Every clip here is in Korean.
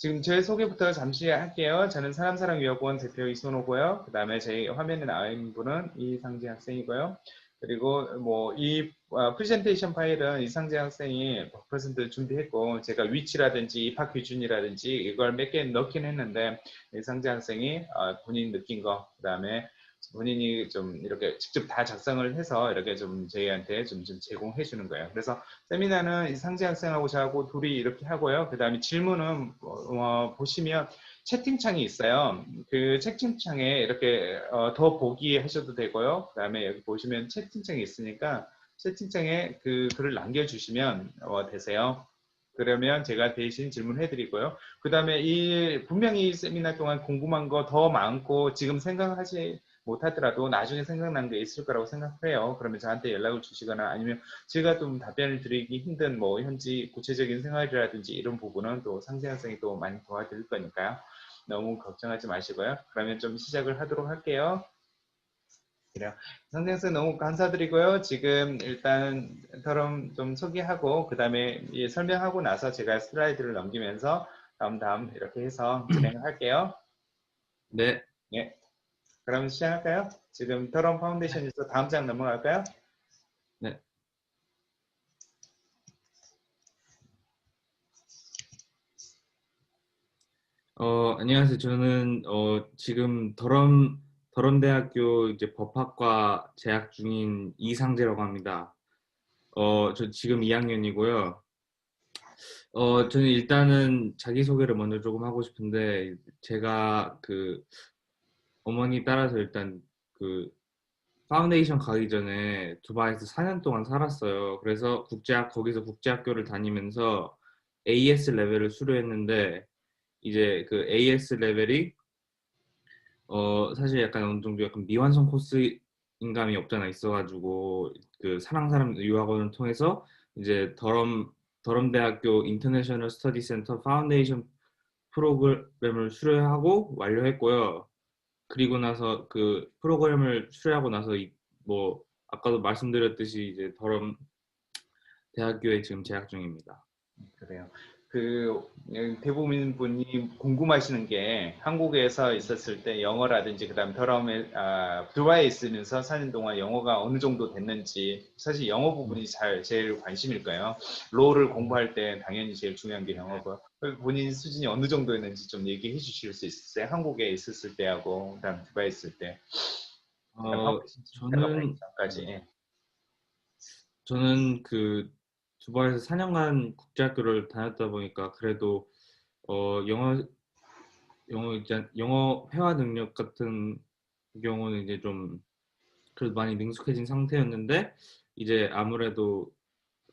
지금 제 소개부터 잠시 할게요. 저는 사람사랑유학원 대표 이순호고요. 그 다음에 제 화면에 나와 있는 분은 이상재 학생이고요. 그리고 뭐 이 프레젠테이션 파일은 이상재 학생이 100% 준비했고 제가 위치라든지 입학 기준이라든지 이걸 몇 개 넣긴 했는데 이상재 학생이 본인 느낀 거, 그 다음에 본인이 좀 이렇게 직접 다 작성을 해서 이렇게 좀 저희한테 좀 제공해 주는 거예요. 그래서 세미나는 이상재 학생하고 저하고 둘이 이렇게 하고요. 그 다음에 질문은 보시면 채팅창이 있어요. 그 채팅창에 이렇게 더 보기 하셔도 되고요. 그 다음에 여기 보시면 채팅창이 있으니까 채팅창에 그 글을 남겨주시면 되세요. 그러면 제가 대신 질문해 드리고요. 그 다음에 분명히 이 세미나 동안 궁금한 거 더 많고 지금 생각하지 못하더라도 나중에 생각난 게 있을 거라고 생각해요. 그러면 저한테 연락을 주시거나 아니면 제가 좀 답변을 드리기 힘든 뭐 현지 구체적인 생활이라든지 이런 부분은 또 상세 학생이 또 많이 도와드릴 거니까요. 너무 걱정하지 마시고요. 그러면 좀 시작을 하도록 할게요. 그래요. 상세 학생 너무 감사드리고요. 지금 일단 토론 좀 소개하고 그 다음에 설명하고 나서 제가 슬라이드를 넘기면서 다음 이렇게 해서 진행을 할게요. 네. 네. 그럼 시작할까요? 지금 토론 파운데이션에서 다음 장 넘어갈까요? 네. 안녕하세요. 저는 지금 더럼대학교 이제 법학과 재학 중인 이상재라고 합니다. 저 지금 2학년이고요. 저는 일단은 자기소개를 먼저 조금 하고 싶은데 제가 그 어머니 따라서 일단 그 파운데이션 가기 전에 두바이에서 4년 동안 살았어요. 그래서 거기서 국제학교를 다니면서 AS 레벨을 수료했는데 이제 그 AS 레벨이 사실 약간 어느 정도 약간 미완성 코스인감이 없잖아 있어가지고 그 사랑사람 유학원을 통해서 이제 더럼대학교 인터내셔널 스터디 센터 파운데이션 프로그램을 수료하고 완료했고요. 그리고 나서 그 프로그램을 수료하고 나서 뭐 아까도 말씀드렸듯이 이제 더럼 대학교에 지금 재학 중입니다. 그래요. 그 대부분 분이 궁금하시는 게 한국에서 있었을 때 영어라든지 그다음 더러움에 두바이에 있으면서 사는 동안 영어가 어느 정도 됐는지 사실 영어 부분이 제일 관심일 거예요. 로를 공부할 때 당연히 제일 중요한 게 영어고 본인 수준이 어느 정도였는지 좀 얘기해 주실 수 있으세요? 한국에 있었을 때하고 그다음 두바이에 있을 때 그다음 어, 파운데이션 작업하기 저는 전까지. 예. 저는 그 두바이에서 4년간 국제학교를 다녔다 보니까 그래도 영어 이제 영어 회화 능력 같은 경우는 이제 좀 그래도 많이 능숙해진 상태였는데 이제 아무래도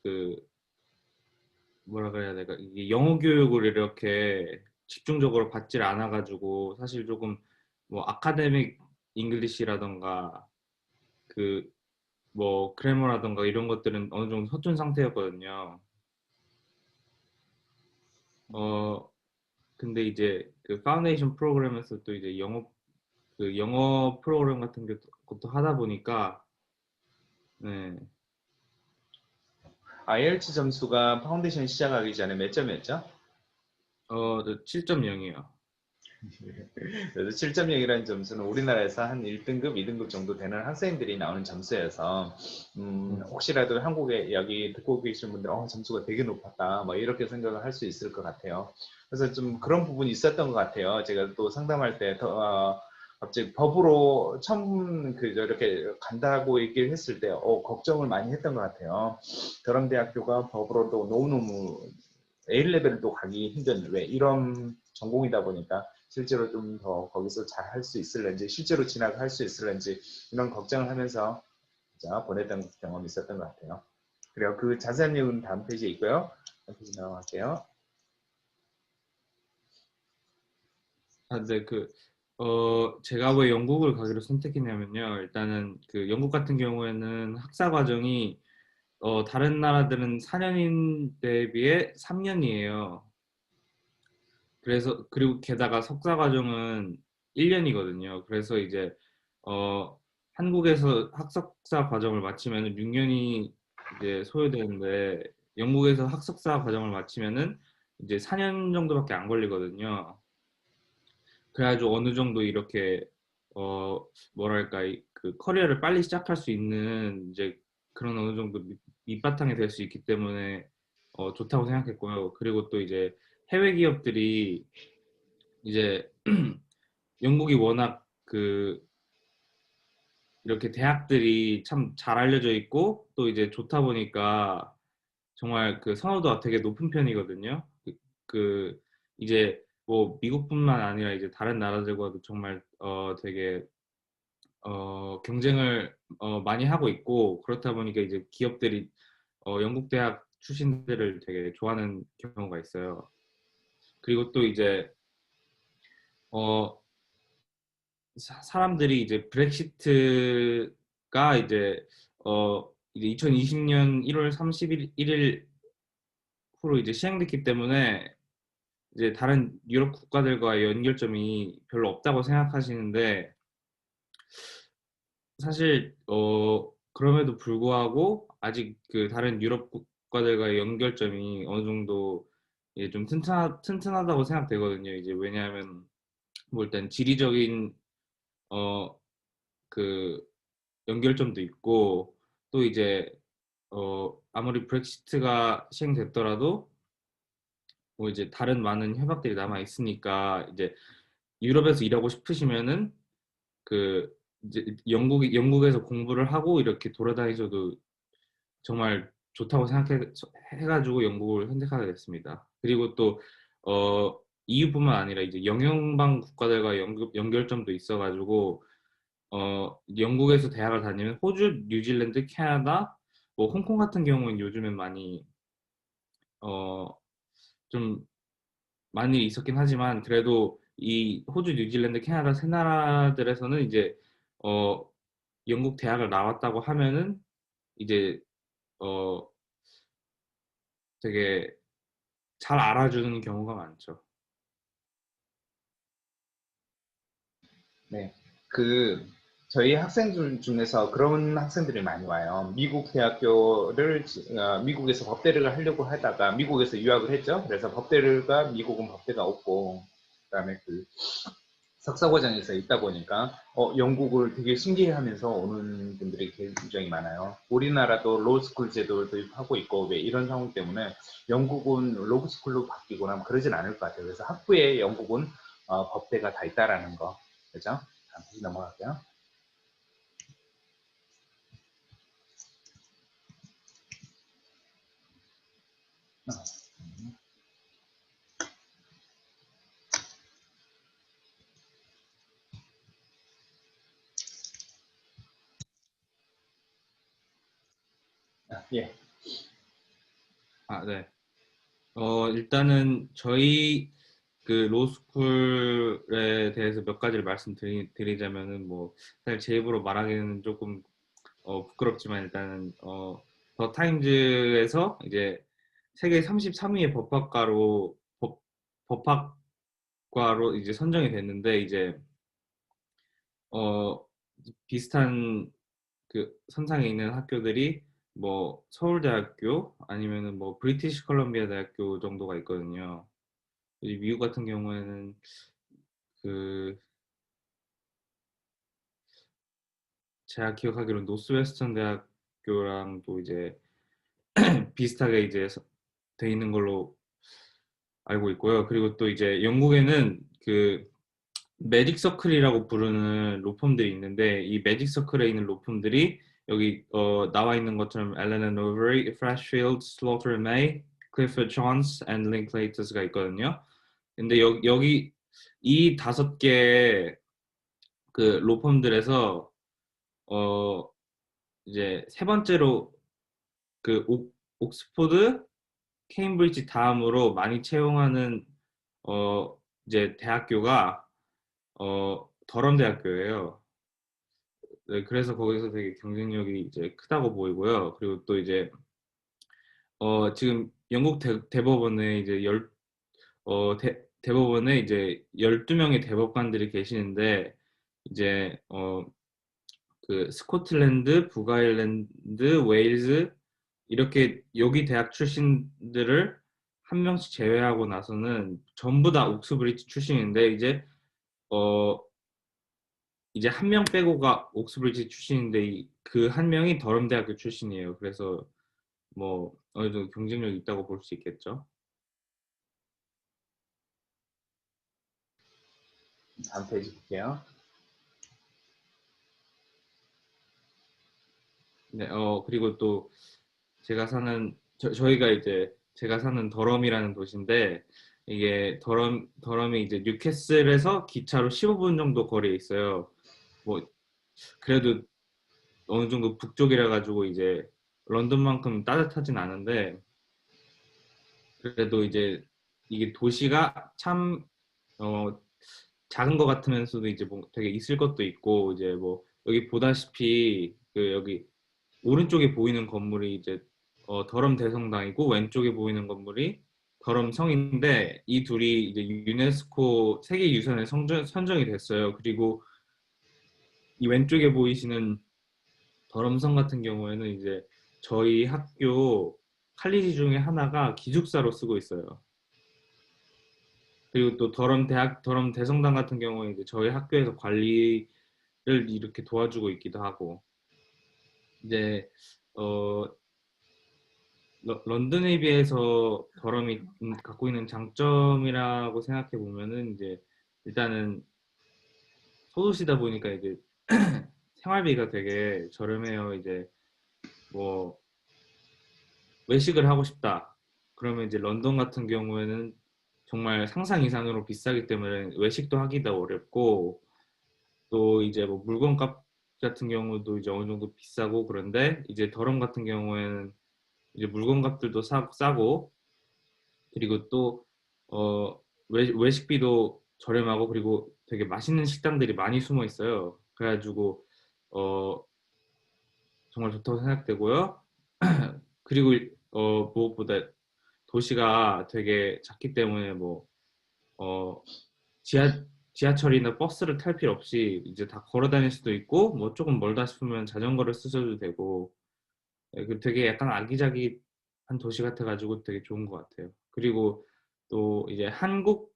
그 뭐라 그래야 될까 이게 영어 교육을 이렇게 집중적으로 받질 않아 가지고 사실 조금 뭐 아카데믹 잉글리시라던가 그 뭐 그래머라던가 이런 것들은 어느 정도 서툰 상태였거든요. 어 근데 이제 그 파운데이션 프로그램에서 또 이제 영어 프로그램 같은 것도 하다 보니까 네. IELTS 점수가 파운데이션 시작하기 전에 몇 점이었죠? 7.0이요. 그래서 7.0이라는 점수는 우리나라에서 한 1등급, 2등급 정도 되는 학생들이 나오는 점수여서 혹시라도 한국에 여기 듣고 계신 분들 점수가 되게 높았다 뭐 이렇게 생각을 할 수 있을 것 같아요. 그래서 좀 그런 부분이 있었던 것 같아요. 제가 또 상담할 때 갑자기 법으로 처음 이렇게 간다고 얘기를 했을 때 걱정을 많이 했던 것 같아요. 더럼대학교가 법으로도 너무너무 A레벨도 가기 힘든 왜 이런 전공이다 보니까 실제로 좀 더 거기서 잘 할 수 있을런지 실제로 진학할 수 있을런지 이런 걱정을 하면서 보냈던 경험이 있었던 것 같아요. 그리고 그 자세한 내용은 다음 페이지에 있고요. 다음 페이지 넘어갈게요. 네, 제가 왜 영국을 가기로 선택했냐면요. 일단은 그 영국 같은 경우에는 학사 과정이 다른 나라들은 4년인데 비해 3년이에요. 그리고 게다가 석사 과정은 1년이거든요. 그래서 이제 어 한국에서 학석사 과정을 마치면 6년이 이제 소요되는데 영국에서 학석사 과정을 마치면은 이제 4년 정도밖에 안 걸리거든요. 그래가지고 어느 정도 이렇게 어 뭐랄까 그 커리어를 빨리 시작할 수 있는 이제 그런 어느 정도 밑바탕이 될 수 있기 때문에 좋다고 생각했고요. 그리고 또 이제 해외 기업들이 이제 영국이 워낙 그 이렇게 대학들이 참 잘 알려져 있고 또 이제 좋다 보니까 정말 그 선호도가 되게 높은 편이거든요. 그 이제 뭐 미국뿐만 아니라 이제 다른 나라들과도 정말 되게 경쟁을 많이 하고 있고 그렇다 보니까 이제 기업들이 영국 대학 출신들을 되게 좋아하는 경우가 있어요. 그리고 또 이제 어 사람들이 이제 브렉시트가 이제 2020년 1월 31일 후로 이제 시행됐기 때문에 이제 다른 유럽 국가들과의 연결점이 별로 없다고 생각하시는데 사실 그럼에도 불구하고 아직 그 다른 유럽 국가들과의 연결점이 어느 정도 이제 좀 튼튼하다고 생각되거든요. 이제 왜냐하면 뭐 일단 지리적인 어 그 연결점도 있고 또 이제 아무리 브렉시트가 시행됐더라도 뭐 이제 다른 많은 협약들이 남아 있으니까 이제 유럽에서 일하고 싶으시면은 그 이제 영국에서 공부를 하고 이렇게 돌아다니셔도 정말 좋다고 생각해 해가지고 영국을 선택하게 됐습니다. 그리고 또 EU뿐만 아니라 이제 영연방 국가들과 연결점도 있어가지고 영국에서 대학을 다니면 호주, 뉴질랜드, 캐나다, 뭐 홍콩 같은 경우는 요즘엔 많이 어, 좀 많은 일이 있었긴 하지만 그래도 이 호주, 뉴질랜드, 캐나다 세 나라들에서는 이제 어, 영국 대학을 나왔다고 하면은 이제 어, 되게 잘 알아주는 경우가 많죠. 네. 그 저희 학생들 중에서 그런 학생들이 많이 와요. 미국 대학교를 미국에서 법대를 하려고 하다가 미국에서 유학을 했죠. 그래서 법대가 미국은 법대가 없고 그다음에 그 석사 과정에서 있다 보니까 영국을 되게 신기해하면서 오는 분들이 굉장히 많아요. 우리나라도 로스쿨 제도를 도입하고 있고 왜 이런 상황 때문에 영국은 로스쿨로 바뀌고 나면 그러진 않을 것 같아요. 그래서 학부에 영국은 법대가 다 있다라는 거, 그죠? 다시 넘어갈게요. 예. 아, 네. 일단은 저희 그 로스쿨에 대해서 몇 가지를 말씀드리자면은 뭐 사실 제 입으로 말하기는 조금 부끄럽지만 일단은 더 타임즈에서 이제 세계 33위의 법학과로 이제 선정이 됐는데 이제 어 비슷한 그 선상에 있는 학교들이 뭐 서울대학교 아니면은 뭐 브리티시 컬럼비아 대학교 정도가 있거든요. 이 미국 같은 경우에는 그 제가 기억하기로는 노스웨스턴 대학교랑 또 이제 비슷하게 이제 돼 있는 걸로 알고 있고요. 그리고 또 이제 영국에는 그 매직 서클이라고 부르는 로펌들이 있는데 이 매직 서클에 있는 로펌들이 여기 나와 있는 것처럼 앨런 앤 오버리, 프레쉬필드, 슬로터 메이, 클리퍼드 존스 앤 링클레이터스가 있거든요. 근데 여기 이 5개 그 로펌들에서 어 이제 세 번째로 그 옥스포드, 케임브리지 다음으로 많이 채용하는 어 이제 대학교가 더럼 대학교예요. 네, 그래서 거기서 되게 경쟁력이 이제 크다고 보이고요. 그리고 또 이제 지금 영국 대법원에 이제 대법원에 이제 12명의 대법관들이 계시는데 이제 그 스코틀랜드, 북아일랜드, 웨일즈 이렇게 여기 대학 출신들을 한 명씩 제외하고 나서는 전부 다 옥스브리지 출신인데 이제 한 명 빼고가 옥스브리지 출신인데 그 한 명이 더럼 대학교 출신이에요. 그래서 뭐 어느 정도 경쟁력이 있다고 볼 수 있겠죠. 다음 페이지 볼게요. 네, 그리고 또 저희가 이제 제가 사는 더럼이라는 도시인데 이게 더럼이 이제 뉴캐슬에서 기차로 15분 정도 거리에 있어요. 뭐 그래도 어느 정도 북쪽이라 가지고 이제 런던만큼 따뜻하진 않은데 그래도 이제 이게 도시가 참 작은 것 같으면서도 이제 뭐 되게 있을 것도 있고 이제 뭐 여기 보다시피 그 여기 오른쪽에 보이는 건물이 이제 더럼 대성당이고 왼쪽에 보이는 건물이 더럼 성인데 이 둘이 이제 유네스코 세계유산에 선정이 됐어요. 그리고 이 왼쪽에 보이시는 더럼성 같은 경우에는 이제 저희 학교 칼리지 중에 하나가 기숙사로 쓰고 있어요. 그리고 또 더럼 대성당 같은 경우에 이제 저희 학교에서 관리를 이렇게 도와주고 있기도 하고 이제 어 런던에 비해서 더럼이 갖고 있는 장점이라고 생각해 보면은 이제 일단은 소도시다 보니까 이제 생활비가 되게 저렴해요. 이제 뭐 외식을 하고 싶다. 그러면 이제 런던 같은 경우에는 정말 상상 이상으로 비싸기 때문에 외식도 하기도 어렵고 또 이제 뭐 물건값 같은 경우도 이제 어느 정도 비싸고 그런데 이제 더럼 같은 경우에는 이제 물건값들도 싸고 그리고 또 외식비도 저렴하고 그리고 되게 맛있는 식당들이 많이 숨어 있어요. 그래가지고 어, 정말 좋다고 생각되고요. 그리고 무엇보다 도시가 되게 작기 때문에 뭐 어, 지하 지하철이나 버스를 탈 필요 없이 이제 다 걸어 다닐 수도 있고 뭐 조금 멀다 싶으면 자전거를 쓰셔도 되고 되게 약간 아기자기한 도시 같아가지고 되게 좋은 것 같아요. 그리고 또 이제 한국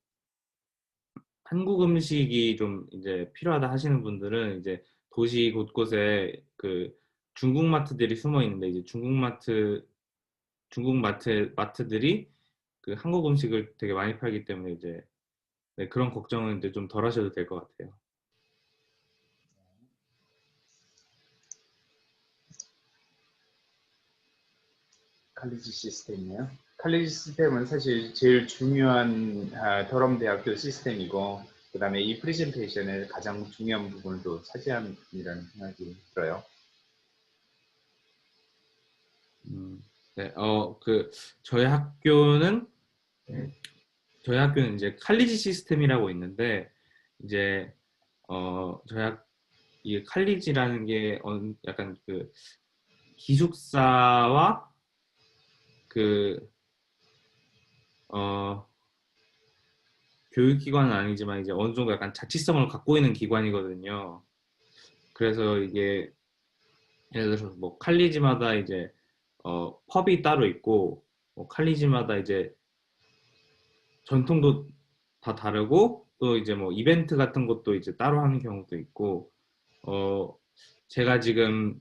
음식이 좀 이제 필요하다 하시는 분들은 이제 도시 곳곳에 그 중국 마트들이 숨어 있는데 이제 중국 마트들이 그 한국 음식을 되게 많이 팔기 때문에 이제 네, 그런 걱정은 이제 좀 덜 하셔도 될 것 같아요. 칼리지 시스템이에요. 칼리지 시스템은 사실 제일 중요한 더럼 대학교 시스템이고 그 다음에 이 프레젠테이션의 가장 중요한 부분을 또 차지한 부분이라는 생각이 들어요. 네, 저희 학교는 저희 학교는 이제 칼리지 시스템이라고 있는데 이제 이 칼리지라는 게 약간 그 기숙사와 그 어, 교육기관은 아니지만 이제 어느 정도 약간 자치성을 갖고 있는 기관이거든요. 그래서 이게 예를 들어서 뭐 칼리지마다 이제 펍이 따로 있고 뭐 칼리지마다 이제 전통도 다 다르고 또 이제 뭐 이벤트 같은 것도 이제 따로 하는 경우도 있고 어 제가 지금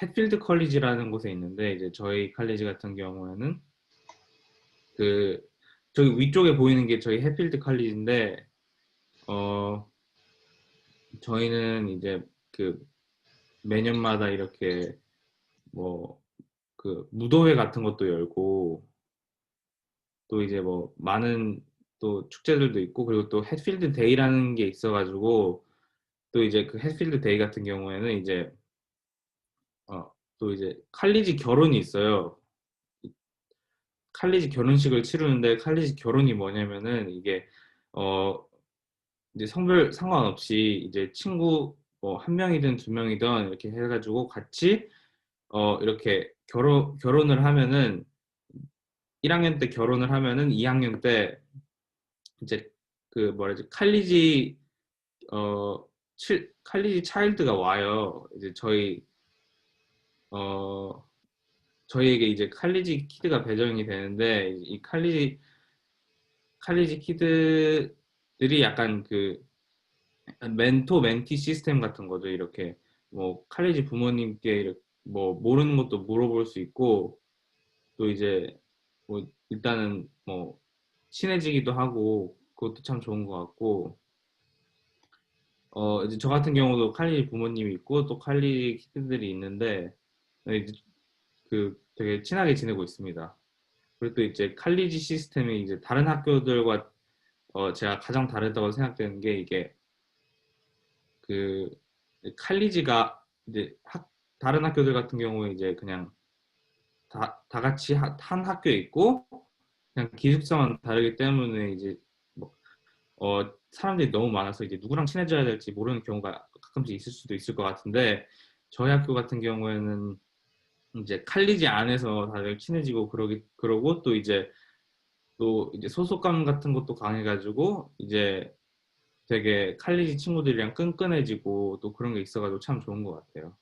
햇필드 컬리지라는 곳에 있는데 이제 저희 칼리지 같은 경우에는 그 저기 위쪽에 보이는 게 저희 햇필드 컬리지인데 어 저희는 이제 그 매년마다 이렇게 뭐 그 무도회 같은 것도 열고 또 이제 뭐 많은 또 축제들도 있고 그리고 또 햇필드 데이라는 게 있어가지고 또 이제 그 햇필드 데이 같은 경우에는 이제 또 이제 칼리지 결혼이 있어요. 칼리지 결혼식을 치르는데 칼리지 결혼이 뭐냐면은 이게 어 이제 성별 상관없이 이제 친구 뭐 한 명이든 두 명이든 이렇게 해가지고 같이 이렇게 결혼을 하면은 1학년 때 결혼을 하면은 2학년 때 이제 그 뭐라지 어 칼리지 차일드가 와요. 이제 저희 어 저희에게 이제 칼리지 키드가 배정이 되는데 이 칼리지 키드들이 약간 그 멘토 멘티 시스템 같은 거죠. 이렇게 뭐 칼리지 부모님께 이렇게 뭐 모르는 것도 물어볼 수 있고 또 이제 뭐 일단은 뭐 친해지기도 하고 그것도 참 좋은 것 같고 이제 저 같은 경우도 칼리지 부모님이 있고 또 칼리지 키드들이 있는데 이제 그 되게 친하게 지내고 있습니다. 그리고 또 이제 칼리지 시스템이 이제 다른 학교들과 제가 가장 다르다고 생각되는 게 이게 그 칼리지가 이제 다른 학교들 같은 경우에 이제 그냥 다 같이 한 학교에 있고 그냥 기숙사만 다르기 때문에 이제 뭐, 사람들이 너무 많아서 이제 누구랑 친해져야 될지 모르는 경우가 가끔씩 있을 수도 있을 것 같은데 저희 학교 같은 경우에는 이제 칼리지 안에서 다들 친해지고 그러고 또 이제 소속감 같은 것도 강해가지고 이제 되게 칼리지 친구들이랑 끈끈해지고 또 그런 게 있어가지고 참 좋은 것 같아요.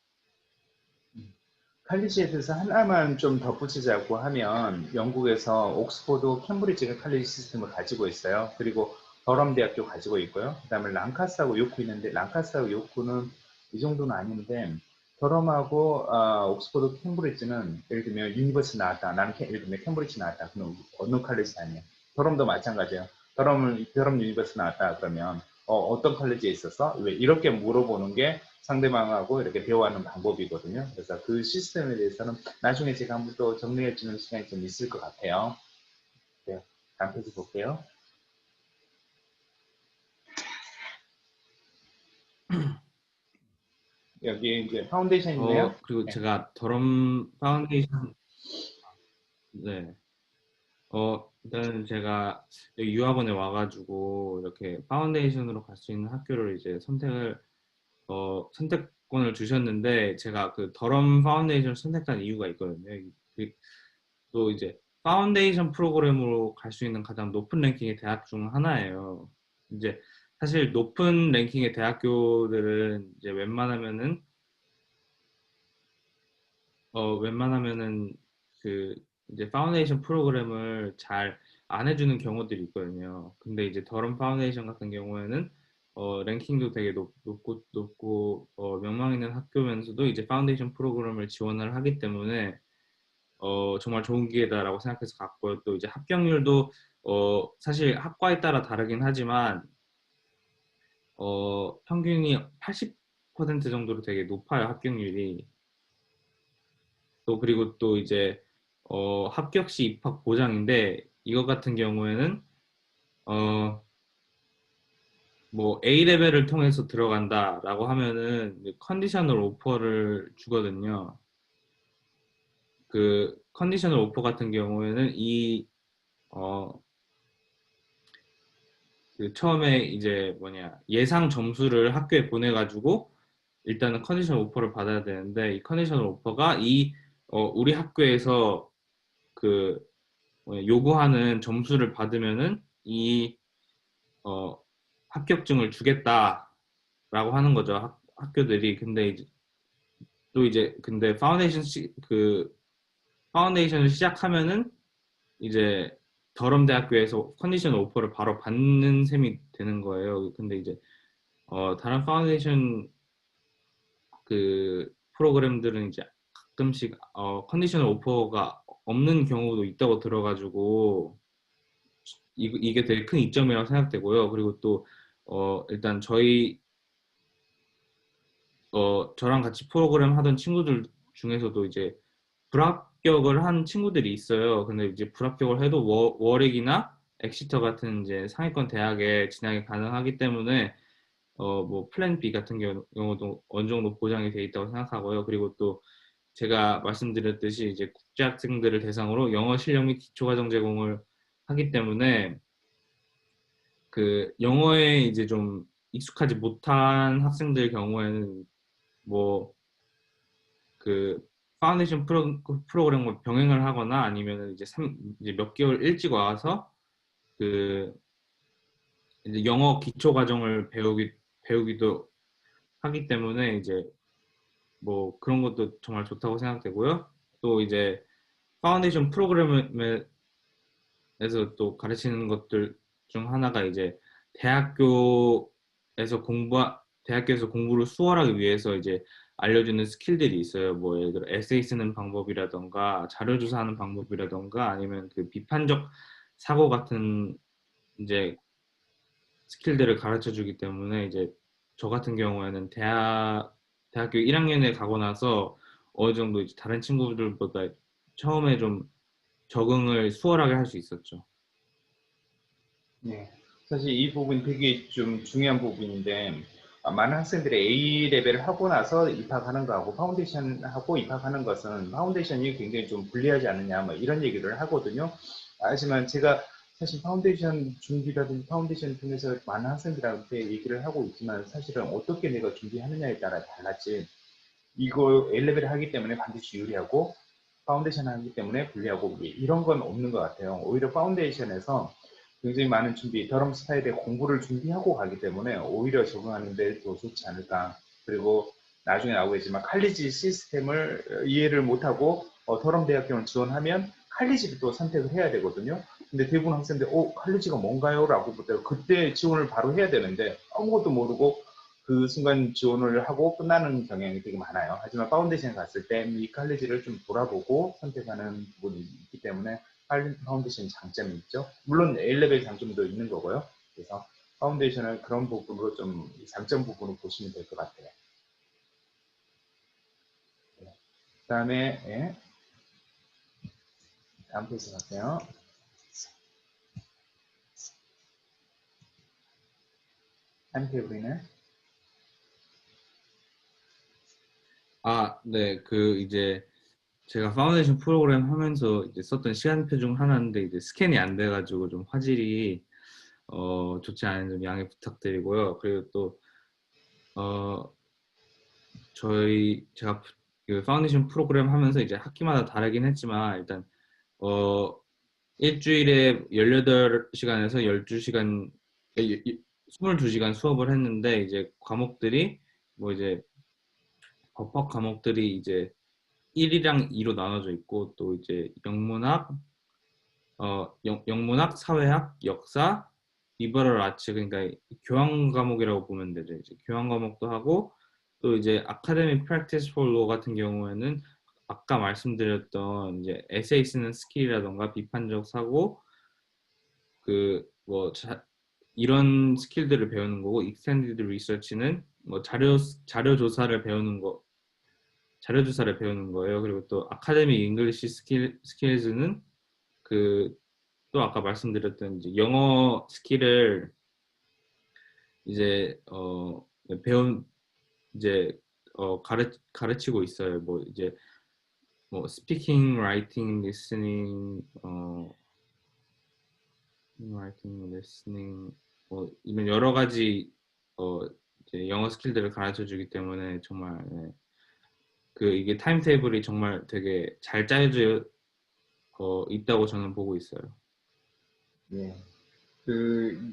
칼리지에 대해서 하나만 좀 덧붙이자고 하면 영국에서 옥스퍼드, 캠브리지가 칼리지 시스템을 가지고 있어요. 그리고 더럼 대학교 가지고 있고요. 그다음에 랑카스하고 요크 있는데 랑카스하고 요크는 이 정도는 아닌데 더럼하고 옥스퍼드, 캠브리지는 예를 들면 유니버스 나왔다. 나는 예를 들면 캠브리지 나왔다. 그럼 어느 칼리지 아니에요. 더럼도 마찬가지예요. 더럼 유니버스 나왔다. 그러면 어떤 칼리지에 있었어? 왜 이렇게 물어보는 게 상대방하고 이렇게 대화하는 방법이거든요. 그래서 그 시스템에 대해서는 나중에 제가 한번 또 정리해 주는 시간이 좀 있을 것 같아요. 네, 다음 페이지 볼게요. 여기 이제 파운데이션 있네요. 그리고 네. 제가 더럼 파운데이션, 네. 일단은 제가 여기 유학원에 와가지고 이렇게 파운데이션으로 갈 수 있는 학교를 이제 선택권을 주셨는데 제가 그 더럼 파운데이션을 선택한 이유가 있거든요. 또 이제 파운데이션 프로그램으로 갈 수 있는 가장 높은 랭킹의 대학 중 하나예요. 이제 사실 높은 랭킹의 대학교들은 이제 웬만하면은 그 이제 파운데이션 프로그램을 잘 안 해주는 경우들이 있거든요. 근데 이제 더럼 파운데이션 같은 경우에는 랭킹도 되게 높고 명망 있는 학교면서도 이제 파운데이션 프로그램을 지원을 하기 때문에 정말 좋은 기회다라고 생각해서 갔고요. 또 이제 합격률도 사실 학과에 따라 다르긴 하지만 평균이 80% 정도로 되게 높아요, 합격률이. 또 그리고 또 이제 합격 시 입학 보장인데 이거 같은 경우에는 어, 뭐 A 레벨을 통해서 들어간다라고 하면은 이제 컨디셔널 오퍼를 주거든요. 그 컨디셔널 오퍼 같은 경우에는 어, 그 처음에 이제 예상 점수를 학교에 보내가지고 일단은 컨디셔널 오퍼를 받아야 되는데 이 컨디셔널 오퍼가 우리 학교에서 그 요구하는 점수를 받으면은 어, 합격증을 주겠다라고 하는 거죠. 학교들이. 근데 근데 파운데이션을 시작하면은 이제 더럼 대학교에서 컨디션 오퍼를 바로 받는 셈이 되는 거예요. 근데 이제 다른 파운데이션 그 프로그램들은 이제 가끔씩 컨디션 오퍼가 없는 경우도 있다고 들어가지고 이게 되게 큰 이점이라고 생각되고요. 그리고 또 일단 저랑 같이 프로그램 하던 친구들 중에서도 이제 불합격을 한 친구들이 있어요. 근데 이제 불합격을 해도 워릭이나 엑시터 같은 이제 상위권 대학에 진학이 가능하기 때문에 뭐 플랜 B 같은 경우도 어느 정도 보장이 돼 있다고 생각하고요. 그리고 또 제가 말씀드렸듯이 이제 국제 학생들을 대상으로 영어 실력 및 기초과정 제공을 하기 때문에 그 영어에 이제 좀 익숙하지 못한 학생들 경우에는 뭐 그 파운데이션 프로그램과 병행을 하거나 아니면 이제 몇 개월 일찍 와서 그 이제 영어 기초 과정을 배우기도 하기 때문에 이제 뭐 그런 것도 정말 좋다고 생각되고요. 또 이제 파운데이션 프로그램에서 또 가르치는 것들 중 하나가 이제 대학교에서 공부를 수월하기 위해서 이제 알려주는 스킬들이 있어요. 뭐 예를 들어 에세이 쓰는 방법이라던가 자료 조사하는 방법이라던가 아니면 그 비판적 사고 같은 이제 스킬들을 가르쳐 주기 때문에 이제 저 같은 경우에는 대학교 1학년에 가고 나서 어느 정도 이제 다른 친구들보다 처음에 좀 적응을 수월하게 할 수 있었죠. 네. 사실 이 부분 되게 좀 중요한 부분인데, 많은 학생들이 A 레벨을 하고 나서 입학하는 거하고 파운데이션 하고 입학하는 것은 파운데이션이 굉장히 좀 불리하지 않느냐, 뭐 이런 얘기를 하거든요. 하지만 제가 사실 파운데이션 준비라든지 파운데이션 통해서 많은 학생들한테 얘기를 하고 있지만 사실은 어떻게 내가 준비하느냐에 따라 달랐지. 이거 A레벨을 하기 때문에 반드시 유리하고 파운데이션 하기 때문에 불리하고 이런 건 없는 것 같아요. 오히려 파운데이션에서 굉장히 많은 준비, 더럼 스타일의 공부를 준비하고 가기 때문에 오히려 적응하는 데 더 좋지 않을까. 그리고 나중에 나오겠지만 칼리지 시스템을 이해를 못하고 더럼 대학교를 지원하면 칼리지를 또 선택을 해야 되거든요. 근데 대부분 학생들, 칼리지가 뭔가요? 라고 부터 그때 지원을 바로 해야 되는데 아무것도 모르고 그 순간 지원을 하고 끝나는 경향이 되게 많아요. 하지만 파운데이션 갔을 때 이 칼리지를 좀 돌아보고 선택하는 부분이 있기 때문에 파운데이션 장점이 있죠. 물론 A레벨 장점도 있는 거고요. 그래서 파운데이션을 그런 부분으로 좀 장점 부분으로 보시면 될 것 같아요. 네. 그다음에 예, 다음 페이지 갈게요. 함께 우리는 네, 그 이제 제가 파운데이션 프로그램 하면서 이제 썼던 시간표 중 하나인데 이제 스캔이 안 돼가지고 좀 화질이 좋지 않은 점 양해 부탁드리고요. 그리고 또 제가 그 파운데이션 프로그램 하면서 이제 학기마다 다르긴 했지만 일단 어 일주일에 18시간에서 12시간 22시간 수업을 했는데 이제 과목들이 뭐 이제 법학 과목들이 이제 1이랑 2로 나눠져 있고 또 이제 영문학, 사회학, 역사, 리버럴 아츠 그러니까 교양 과목이라고 보면 되죠. 이제 교양 과목도 하고 또 이제 아카데믹 프랙티스 폴로 같은 경우에는 아까 말씀드렸던 이제 에세이 쓰는 스킬이라던가 비판적 사고 그뭐 이런 스킬들을 배우는 거고 익스텐디드 리서치는 뭐 자료 조사를 배우는 거 자료 조사를 배우는 거예요. 그리고 또 아카데믹 잉글리시 스킬즈는 그 또 아까 말씀드렸던 이제 영어 스킬을 이제 배운 이제 가르치고 있어요. 뭐 이제 뭐 스피킹, 라이팅, 리스닝, 라이팅, 리스닝 뭐 이런 여러 가지 이제 영어 스킬들을 가르쳐 주기 때문에 정말 이게 타임 테이블이 정말 되게 잘 짜여져 있다고 저는 보고 있어요. 예.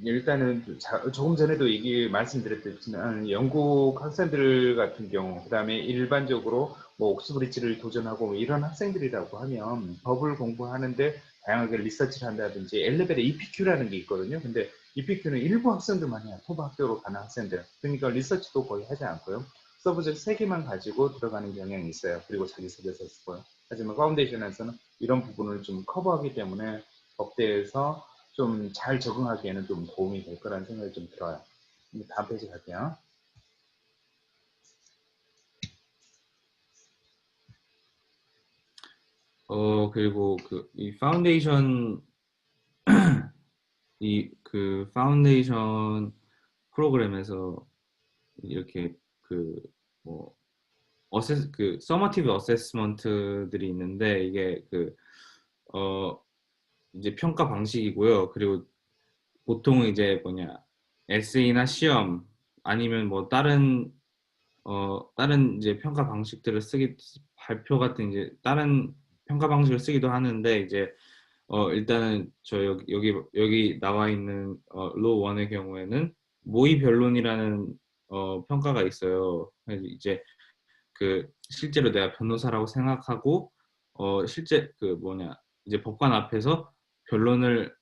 일단은 조금 전에도 말씀드렸지만 영국 학생들 같은 경우, 그다음에 일반적으로 뭐 옥스브리지를 도전하고 뭐 이런 학생들이라고 하면 법을 공부하는데 다양하게 리서치를 한다든지 엘레벨에 EPQ라는 게 있거든요. 근데 EPQ는 일부 학생들만 해요. 토부 학교로 가는 학생들. 그러니까 리서치도 거의 하지 않고요. 서브젝트 3개만 가지고 들어가는 경향이 있어요. 그리고 자기소개서 쓰고요. 하지만 파운데이션에서는 이런 부분을 좀 커버하기 때문에 법대에서 좀 잘 적응하기에는 좀 도움이 될 거라는 생각이 좀 들어요. 다음 페이지 갈게요. 그리고 이 파운데이션 파운데이션 프로그램에서 이렇게 뭐 서머티브 어세스먼트들이 있는데 이게 이제 평가 방식이고요. 그리고 보통은 이제 에세이나 시험 아니면 뭐 다른 이제 평가 방식들을 발표 같은 이제 다른 평가 방식을 쓰기도 하는데 이제 일단은 저 여기 나와 있는 로 원의 경우에는 모의 변론이라는 평가가 있어요. 그래서 이제 실제로 내가 변호사라고 생각하고 실제 이제 법관 앞에서 변론을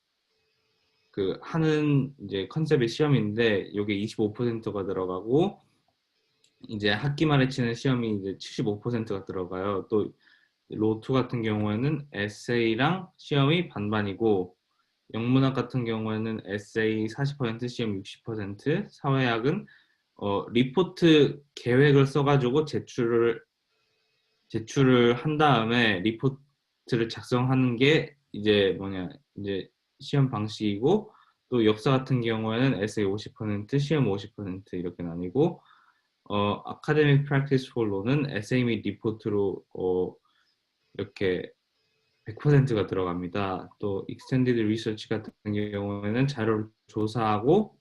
하는 이제 컨셉의 시험인데 이게 25%가 들어가고 이제 학기 말에 치는 시험이 이제 75%가 들어가요. 또 로투 같은 경우에는 에세이랑 시험이 반반이고 영문학 같은 경우에는 에세이 40%, 시험 60%, 사회학은 리포트 계획을 써가지고 제출을 한 다음에 리포트를 작성하는 게 이제 이제 시험 방식이고 또 역사 같은 경우에는 에세이 50%, 시험 50% 이렇게 나뉘고 아카데믹 프랙티스 폴로는 에세이 및 리포트로 이렇게 100%가 들어갑니다. 또 익스텐디드 리서치 같은 경우에는 자료를 조사하고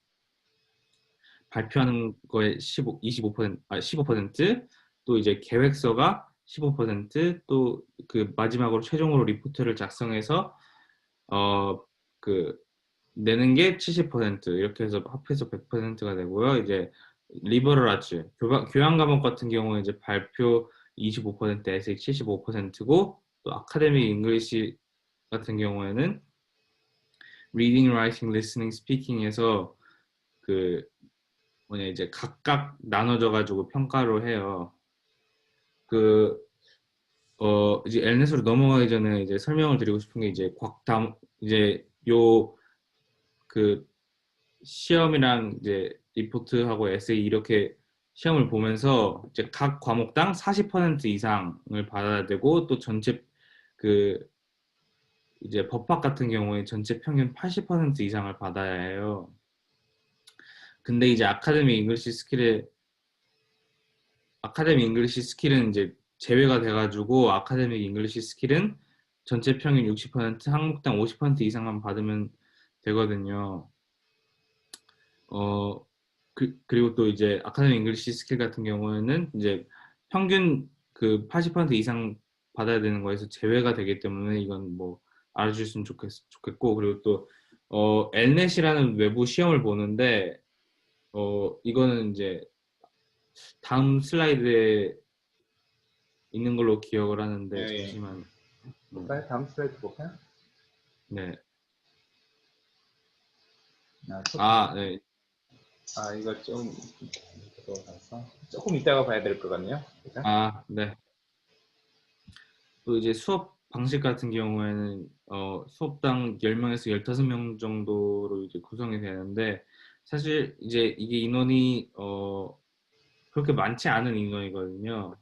발표하는 거에 15%, 또 이제 계획서가 15%, 또 마지막으로 최종으로 리포트를 작성해서 내는 게 70% 이렇게 해서 합해서 100%가 되고요. 이제 리버럴 아츠 교양 과목 같은 경우에 이제 발표 25%, 에세이 75%고 또 아카데믹 잉글리시 같은 경우에는 리딩, 라이팅, 리스닝, 스피킹에서 이제 각각 나눠져 가지고 평가를 해요. 이제 엘넷으로 넘어가기 전에 이제 설명을 드리고 싶은 게 이제 시험이랑 이제 리포트하고 에세이 이렇게 시험을 보면서 이제 각 과목당 40% 이상을 받아야 되고 또 전체 이제 법학 같은 경우에 전체 평균 80% 이상을 받아야 해요. 근데 이제 아카데미 잉글리시 스킬은 이제 제외가 돼가지고 아카데미 잉글리시 스킬은 전체 평균 60%, 항목당 50% 이상만 받으면 되거든요. 그리고 또 이제 아카데미 잉글리시 스킬 같은 경우에는 이제 평균 80% 이상 받아야 되는 거에서 제외가 되기 때문에 이건 뭐 알아주셨으면 좋겠고 그리고 또 엘넷이라는 외부 시험을 보는데 이거는 이제 다음 슬라이드에 있는 걸로 기억을 하는데 예, 예. 잠시만. 볼까요? 다음 슬라이드 볼까요? 네. 네. 이거 좀 들어가서 조금 이따가 봐야 될 것 같네요. 그죠? 네. 또 이제 수업 방식 같은 경우에는 수업당 10명에서 15명 정도로 이제 구성이 되는데 사실 이제 이게 인원이 그렇게 많지 않은 인원이거든요.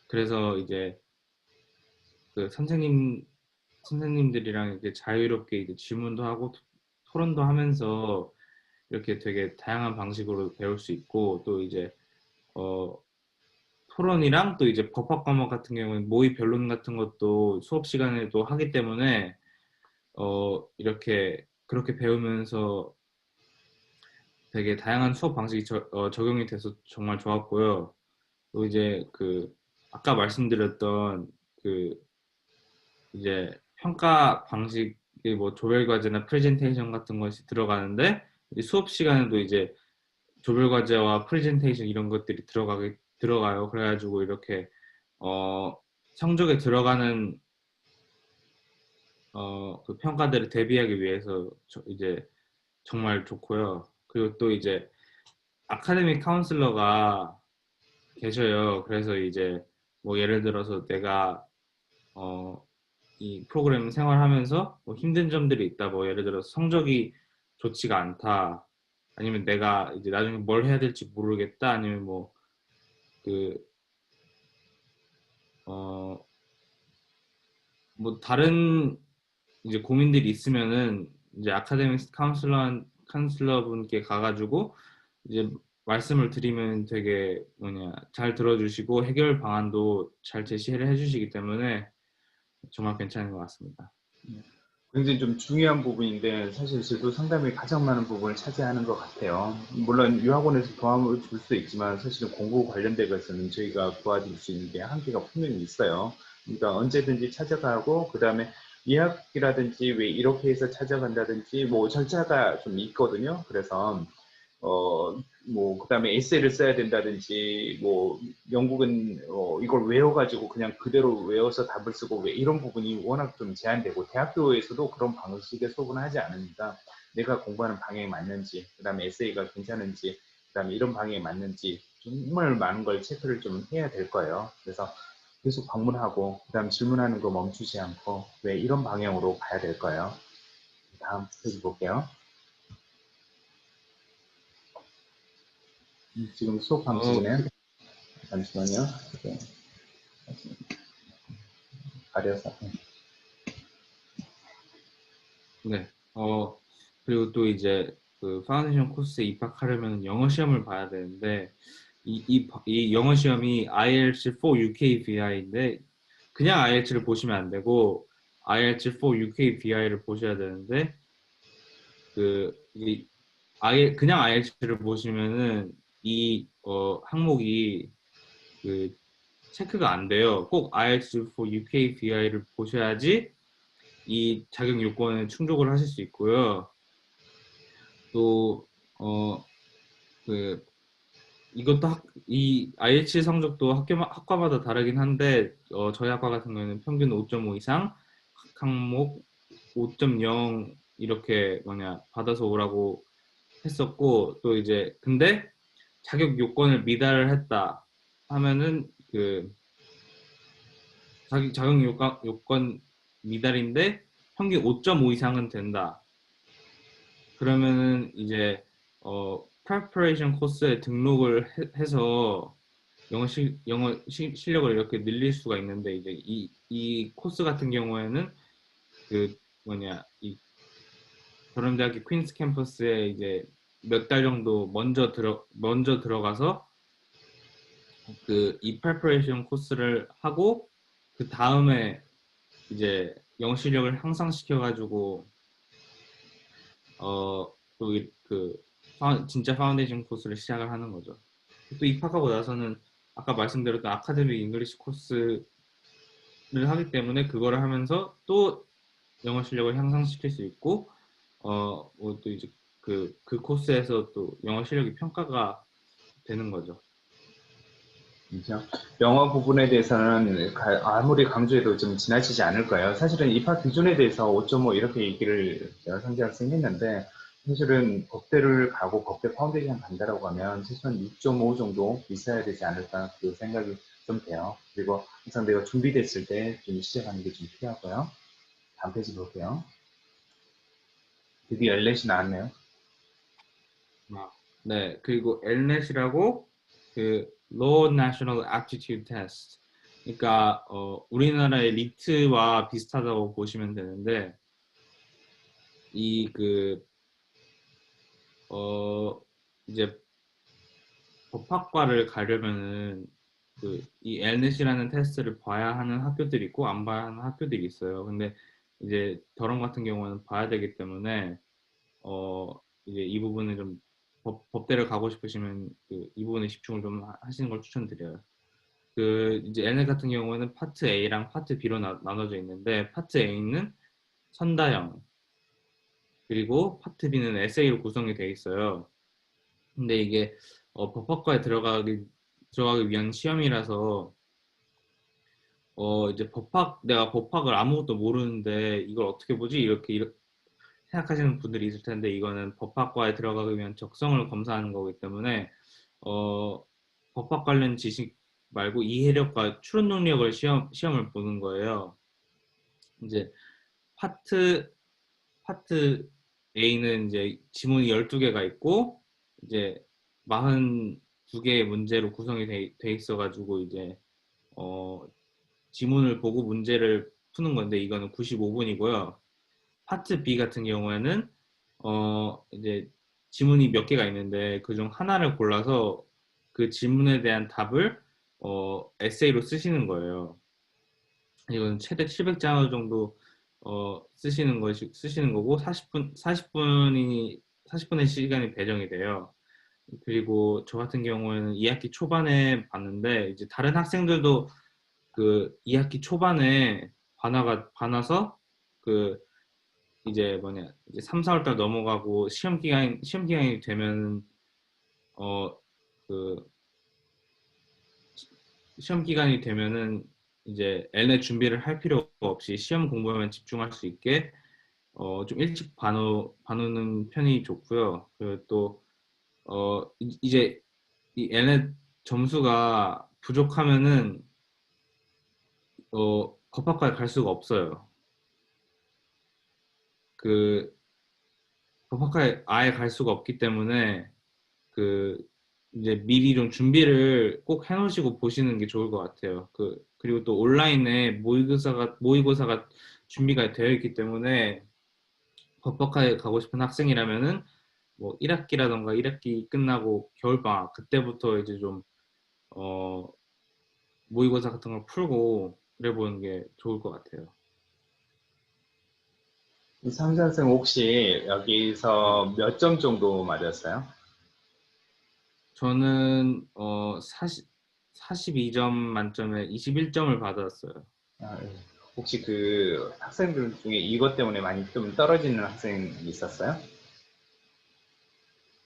그래서 이제 선생님들이랑 이렇게 자유롭게 이제 질문도 하고 토론도 하면서 이렇게 되게 다양한 방식으로 배울 수 있고 또 이제 토론이랑 또 이제 법학 과목 같은 경우는 모의 변론 같은 것도 수업 시간에도 하기 때문에 이렇게 그렇게 배우면서 되게 다양한 수업 방식이 적용이 돼서 정말 좋았고요. 또 이제 아까 말씀드렸던 이제 평가 방식이 뭐 조별 과제나 프레젠테이션 같은 것이 들어가는데 수업 시간에도 이제 조별 과제와 프레젠테이션 이런 것들이 들어가요. 그래가지고 이렇게 성적에 들어가는 평가들을 대비하기 위해서 이제 정말 좋고요. 그리고 또 이제 아카데믹 카운슬러가 계셔요. 그래서 이제 뭐 예를 들어서 내가 이 프로그램 생활하면서 뭐 힘든 점들이 있다. 뭐 예를 들어서 성적이 좋지가 않다. 아니면 내가 이제 나중에 뭘 해야 될지 모르겠다. 아니면 뭐 다른 이제 고민들이 있으면은 이제 아카데믹 카운슬러 분께 가가지고 이제 말씀을 드리면 되게 잘 들어주시고 해결 방안도 잘 제시를 해주시기 때문에 정말 괜찮은 것 같습니다. 굉장히 좀 중요한 부분인데 사실 저도 상담이 가장 많은 부분을 차지하는 것 같아요. 물론 유학원에서 도움을 줄 수 있지만 사실은 공부 관련돼서는 저희가 도와줄 수 있는 게 한계가 분명히 있어요. 그러니까 언제든지 찾아가고 그 다음에 예약이라든지 왜 이렇게 해서 찾아간다든지 뭐 절차가 좀 있거든요. 그래서 뭐 그다음에 에세이를 써야 된다든지 뭐 영국은 이걸 외워가지고 그냥 그대로 외워서 답을 쓰고 왜 이런 부분이 워낙 좀 제한되고 대학교에서도 그런 방식의 수업은 하지 않으니까 내가 공부하는 방향이 맞는지 그다음에 에세이가 괜찮은지 그다음에 이런 방향이 맞는지 정말 많은 걸 체크를 좀 해야 될 거예요. 그래서 계속 방문하고 그다음 질문하는 거 멈추지 않고 왜 이런 방향으로 가야 될 거예요. 다음 페이지 볼게요. 지금 수업 어, 방식이네요. 잠시만요. 네, 가려서. 네. 그리고 또 이제 그 파운데이션 코스에 입학하려면 영어 시험을 봐야 되는데 이 영어 시험이 IELTS 4 UKVI인데 그냥 IELTS를 보시면 안 되고 IELTS 4 UKVI를 보셔야 되는데 이 그냥 IELTS를 보시면은 이 항목이 그 체크가 안 돼요. 꼭 IELTS 4 UKVI를 보셔야지 이 자격 요건에 충족을 하실 수 있고요. 또, 이것도 이 IH 성적도 학과마다 다르긴 한데, 저희 학과 같은 경우에는 평균 5.5 이상, 각 항목 5.0 이렇게 받아서 오라고 했었고, 또 이제, 근데 자격 요건을 미달을 했다 하면은 자격 요건 미달인데 평균 5.5 이상은 된다. 그러면은 이제 preparation 코스에 등록을 해서 영어 실력을 이렇게 늘릴 수가 있는데 이제 이 코스 같은 경우에는 그 이 더럼대학교 퀸스 캠퍼스에 이제 몇 달 정도 먼저 들어가서 이 preparation 코스를 하고 그 다음에 이제 영어 실력을 향상시켜 가지고 또그 진짜 파운데이션 코스를 시작을 하는 거죠. 또 입학하고 나서는 아까 말씀드렸던 아카데믹 잉글리시 코스를 하기 때문에 그거를 하면서 또 영어 실력을 향상시킬 수 있고 또 이제 그 코스에서 또 영어 실력이 평가가 되는 거죠. 그렇죠? 영어 부분에 대해서는 아무리 강조해도 좀 지나치지 않을 거예요. 사실은 입학 기준에 대해서 5.5 이렇게 얘기를 상재 학생이 했는데 사실은 법대를 가고 법대 파운데이션 간다라고 하면 최소한 6.5 정도 있어야 되지 않을까 그 생각이 좀 돼요. 그리고 항상 내가 준비됐을 때 좀 시작하는 게 좀 필요하고요. 다음 페이지 볼게요. 드디어 엘렛이 나왔네요. 네, 그리고 엘넷이라고 그 Low National Aptitude Test. 그러니까 우리나라의 리트와 비슷하다고 보시면 되는데 이 이제 법학과를 가려면은 이 엘넷이라는 테스트를 봐야 하는 학교들이 있고 안 봐야 하는 학교들이 있어요. 근데 이제 더럼 같은 경우는 봐야 되기 때문에 이제 이 부분을 좀 법대를 가고 싶으시면 이 부분에 집중을 좀 하시는 걸 추천드려요. 이제 얘네 같은 경우에는 파트 A랑 파트 B로 나눠져 있는데 파트 A는 선다형 그리고 파트 B는 에세이로 구성이 되어 있어요. 근데 이게 법학과에 들어가기 위한 시험이라서 이제 내가 법학을 아무것도 모르는데 이걸 어떻게 보지 이렇게 생각하시는 분들이 있을 텐데 이거는 법학과에 들어가기 위한 적성을 검사하는 거기 때문에 어, 법학 관련 지식 말고 이해력과 추론 능력을 시험을 보는 거예요. 이제 파트 파트 A는 이제 지문이 12개가 있고 이제 42개의 문제로 구성이 돼 있어가지고 이제 어, 지문을 보고 문제를 푸는 건데 이거는 95분이고요. 파트 B 같은 경우에는 이제 지문이 몇 개가 있는데 그중 하나를 골라서 그 질문에 대한 답을 에세이로 쓰시는 거예요. 이건 최대 700자 정도 쓰시는 거고 40분의 시간이 배정이 돼요. 그리고 저 같은 경우에는 2학기 초반에 봤는데 이제 다른 학생들도 2학기 초반에 반와서 이제 이제 3, 4월 달 넘어가고 시험 기간이 되면 어, 그 시험 기간이 되면은 이제 내내 준비를 할 필요 없이 시험 공부에만 집중할 수 있게 좀 일찍 봐놓는 편이 좋고요. 그리고 또 이제 이 얘네 점수가 부족하면은 법학과에 갈 수가 없어요. 그 법학과에 아예 갈 수가 없기 때문에 그 이제 미리 좀 준비를 꼭 해놓으시고 보시는 게 좋을 것 같아요. 그리고 또 온라인에 모의고사가 준비가 되어 있기 때문에 법학과에 가고 싶은 학생이라면은 뭐 1학기라던가 1학기 끝나고 겨울방학 그때부터 이제 좀 어, 모의고사 같은 걸 풀고 그래 보는 게 좋을 것 같아요. 이 상대학생 혹시 네. 여기서 몇 점 정도 맞았어요? 저는 42점 만점에 21점을 받았어요. 아, 예. 혹시 그 학생들 중에 이것 때문에 많이 좀 떨어지는 학생이 있었어요?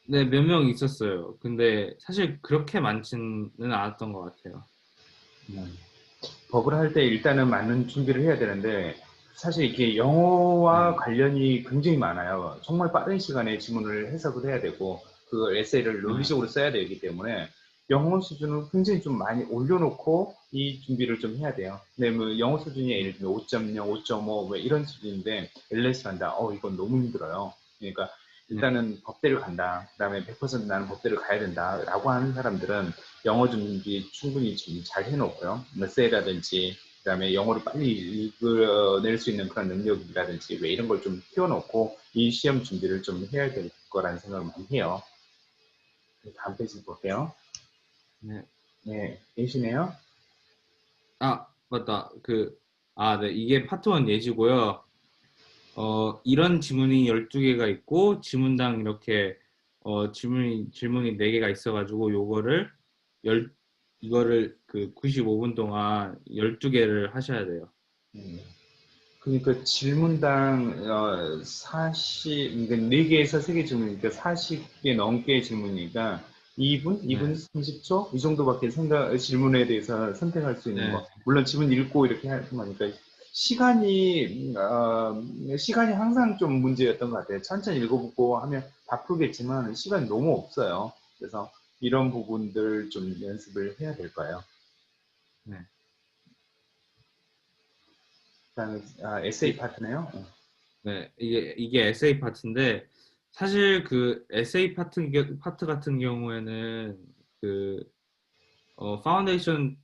네, 몇 명 있었어요. 근데 사실 그렇게 많지는 않았던 것 같아요. 음. 법을 할 때 일단은 많은 준비를 해야 되는데 사실 이게 네, 영어와 관련이 굉장히 많아요. 정말 빠른 시간에 지문을 해석을 해야 되고 그 에세이를 네, 논리적으로 써야 되기 때문에 영어 수준을 굉장히 좀 많이 올려놓고 이 준비를 좀 해야 돼요. 근데 뭐 영어 수준이 네, 예를 들면 5.0, 5.5 뭐 이런 수준인데 LS 한다. 이건 너무 힘들어요. 그러니까 네, 일단은 법대를 간다. 그다음에 100% 나는 법대를 가야 된다라고 하는 사람들은 영어 준비 충분히 좀 잘 해놓고요. 에세이라든지 그다음에 영어를 빨리 읽어낼 수 있는 그런 능력이라든지 왜 이런 걸 좀 키워놓고 이 시험 준비를 좀 해야 될 거라는 생각을 많이 해요. 다음 페이지 볼게요. 네. 네, 계시네요. 아, 맞다. 네. 이게 파트 1 예지고요. 이런 지문이 12개가 있고, 지문당 이렇게, 질문이 4개가 있어가지고, 열, 이거를 95분 동안 12개를 하셔야 돼요. 음, 그러니까 질문당 40, 그러니까 4개에서 3개 질문이니까 40개 넘게 질문이니까 2분, 네. 2분 30초 이 정도밖에 질문에 대해서 선택할 수 있는 네. 거. 물론 질문 읽고 이렇게 하는 거니까 시간이 항상 좀 문제였던 것 같아요. 천천히 읽어보고 하면 다 풀겠지만 시간이 너무 없어요. 그래서 이런 부분들 좀 연습을 해야 될 거예요. 네. 그다음에 에세이 이- 파트네요. 네. 이게 에세이 파트인데, 사실 에세이 파트 같은 경우에는, 그, 파운데이션